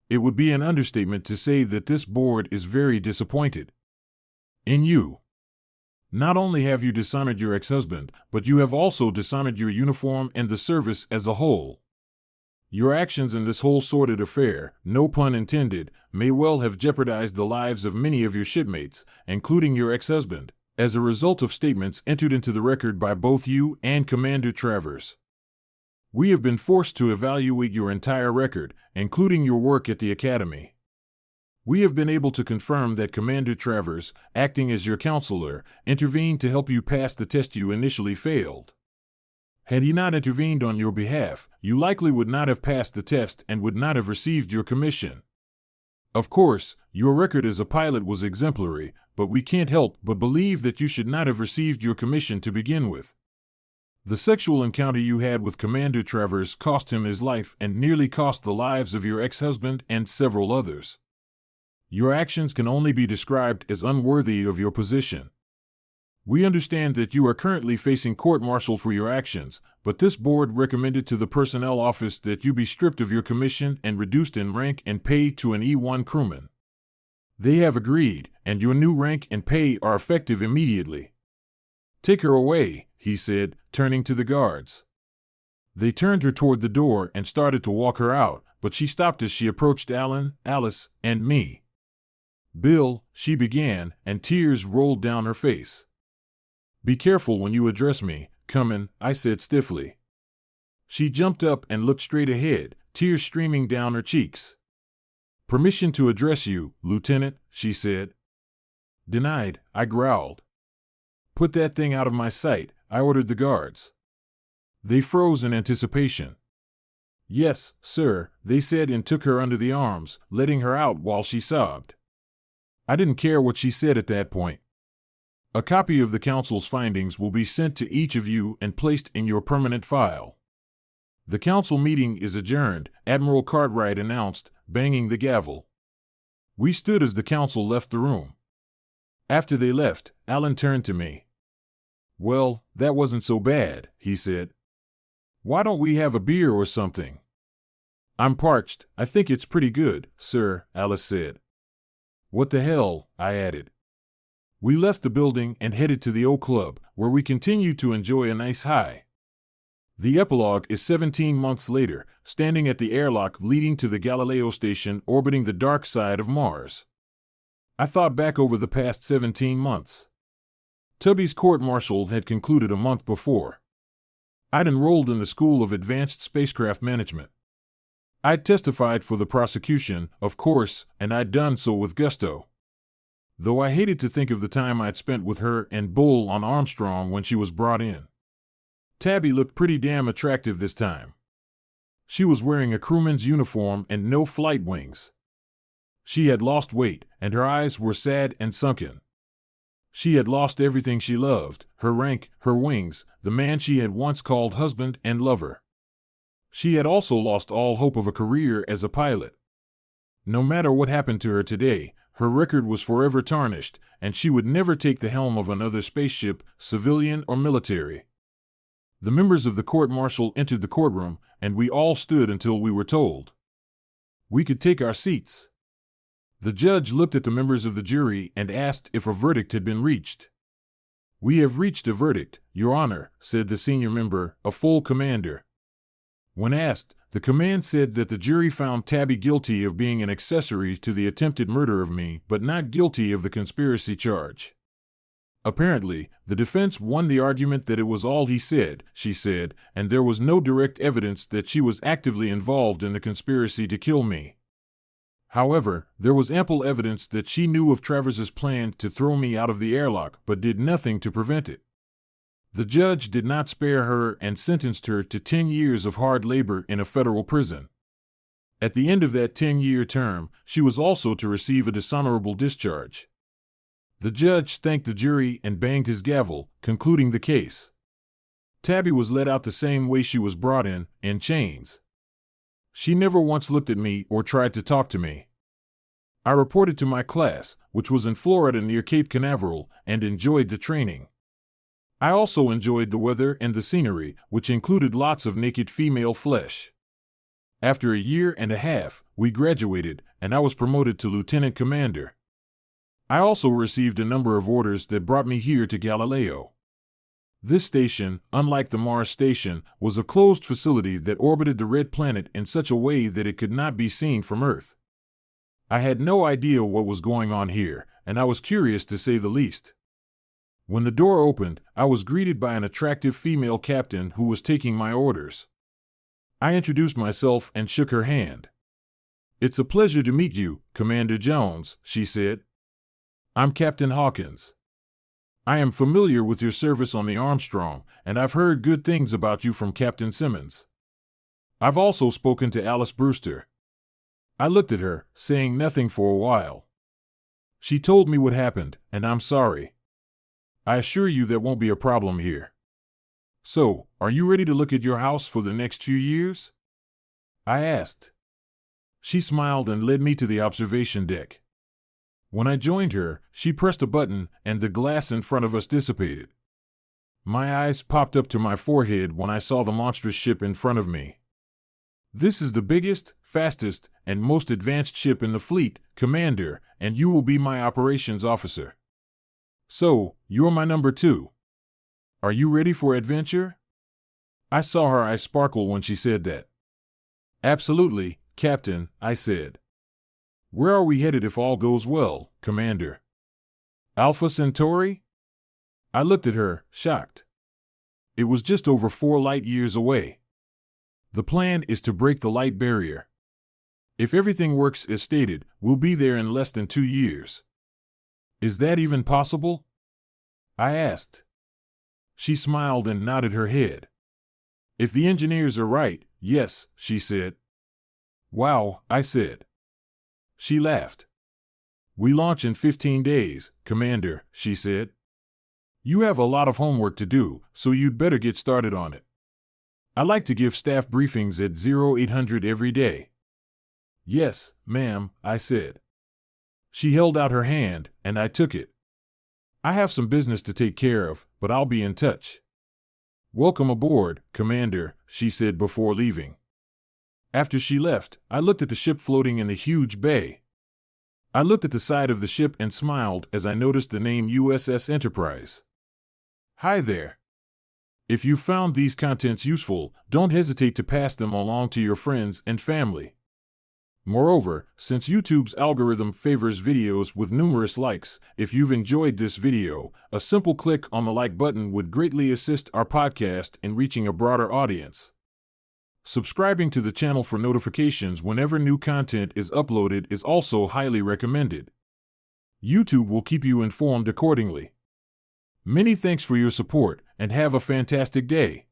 It would be an understatement to say that this board is very disappointed in you. Not only have you dishonored your ex-husband, but you have also dishonored your uniform and the service as a whole. Your actions in this whole sordid affair, no pun intended, may well have jeopardized the lives of many of your shipmates, including your ex-husband, as a result of statements entered into the record by both you and Commander Travers. We have been forced to evaluate your entire record, including your work at the Academy. We have been able to confirm that Commander Travers, acting as your counselor, intervened to help you pass the test you initially failed. Had he not intervened on your behalf, you likely would not have passed the test and would not have received your commission. Of course, your record as a pilot was exemplary, but we can't help but believe that you should not have received your commission to begin with. The sexual encounter you had with Commander Travers cost him his life and nearly cost the lives of your ex-husband and several others. Your actions can only be described as unworthy of your position. We understand that you are currently facing court-martial for your actions, but this board recommended to the personnel office that you be stripped of your commission and reduced in rank and pay to an E1 crewman. They have agreed, and your new rank and pay are effective immediately. Take her away, he said, turning to the guards. They turned her toward the door and started to walk her out, but she stopped as she approached Alan, Alice, and me. Bill, she began, and tears rolled down her face. Be careful when you address me, Cummin, I said stiffly. She jumped up and looked straight ahead, tears streaming down her cheeks. Permission to address you, Lieutenant, she said. Denied, I growled. Put that thing out of my sight, I ordered the guards. They froze in anticipation. Yes, sir, they said and took her under the arms, letting her out while she sobbed. I didn't care what she said at that point. A copy of the Council's findings will be sent to each of you and placed in your permanent file. The Council meeting is adjourned, Admiral Cartwright announced, banging the gavel. We stood as the Council left the room. After they left, Alan turned to me. Well, that wasn't so bad, he said. Why don't we have a beer or something? I'm parched, I think it's pretty good, sir, Alice said. What the hell, I added. We left the building and headed to the O Club, where we continued to enjoy a nice high. The epilogue is 17 months later, standing at the airlock leading to the Galileo station orbiting the dark side of Mars. I thought back over the past 17 months. Tubby's court-martial had concluded a month before. I'd enrolled in the School of Advanced Spacecraft Management. I'd testified for the prosecution, of course, and I'd done so with gusto. Though I hated to think of the time I'd spent with her and Bull on Armstrong when she was brought in. Tabby looked pretty damn attractive this time. She was wearing a crewman's uniform and no flight wings. She had lost weight, and her eyes were sad and sunken. She had lost everything she loved, her rank, her wings, the man she had once called husband and lover. She had also lost all hope of a career as a pilot. No matter what happened to her today, her record was forever tarnished, and she would never take the helm of another spaceship, civilian or military. The members of the court-martial entered the courtroom, and we all stood until we were told we could take our seats. The judge looked at the members of the jury and asked if a verdict had been reached. We have reached a verdict, Your Honor, said the senior member, a full commander. When asked, the command said that the jury found Tabby guilty of being an accessory to the attempted murder of me, but not guilty of the conspiracy charge. Apparently, the defense won the argument that it was all he said, she said, and there was no direct evidence that she was actively involved in the conspiracy to kill me. However, there was ample evidence that she knew of Travers's plan to throw me out of the airlock but did nothing to prevent it. The judge did not spare her and sentenced her to 10 years of hard labor in a federal prison. At the end of that 10-year term, she was also to receive a dishonorable discharge. The judge thanked the jury and banged his gavel, concluding the case. Tabby was let out the same way she was brought in chains. She never once looked at me or tried to talk to me. I reported to my class, which was in Florida near Cape Canaveral, and enjoyed the training. I also enjoyed the weather and the scenery, which included lots of naked female flesh. After a year and a half, we graduated, and I was promoted to lieutenant commander. I also received a number of orders that brought me here to Galileo. This station, unlike the Mars station, was a closed facility that orbited the red planet in such a way that it could not be seen from Earth. I had no idea what was going on here, and I was curious to say the least. When the door opened, I was greeted by an attractive female captain who was taking my orders. I introduced myself and shook her hand. "It's a pleasure to meet you, Commander Jones," she said. "I'm Captain Hawkins. I am familiar with your service on the Armstrong, and I've heard good things about you from Captain Simmons. I've also spoken to Alice Brewster." I looked at her, saying nothing for a while. She told me what happened, and I'm sorry. I assure you there won't be a problem here. "So, are you ready to look at your house for the next few years?" I asked. She smiled and led me to the observation deck. When I joined her, she pressed a button and the glass in front of us dissipated. My eyes popped up to my forehead when I saw the monstrous ship in front of me. "This is the biggest, fastest, and most advanced ship in the fleet, Commander, and you will be my operations officer. So, you're my number 2. Are you ready for adventure?" I saw her eyes sparkle when she said that. "Absolutely, Captain," I said. "Where are we headed if all goes well, Commander?" "Alpha Centauri?" I looked at her, shocked. It was just over 4 light years away. The plan is to break the light barrier. If everything works as stated, we'll be there in less than 2 years. "Is that even possible?" I asked. She smiled and nodded her head. "If the engineers are right, yes," she said. "Wow," I said. She laughed. "We launch in 15 days, Commander," she said. "You have a lot of homework to do, so you'd better get started on it. I like to give staff briefings at 0800 every day." "Yes, ma'am," I said. She held out her hand, and I took it. "I have some business to take care of, but I'll be in touch." "Welcome aboard, Commander," she said before leaving. After she left, I looked at the ship floating in the huge bay. I looked at the side of the ship and smiled as I noticed the name USS Enterprise. Hi there. If you found these contents useful, don't hesitate to pass them along to your friends and family. Moreover, since YouTube's algorithm favors videos with numerous likes, if you've enjoyed this video, a simple click on the like button would greatly assist our podcast in reaching a broader audience. Subscribing to the channel for notifications whenever new content is uploaded is also highly recommended. YouTube will keep you informed accordingly. Many thanks for your support, and have a fantastic day.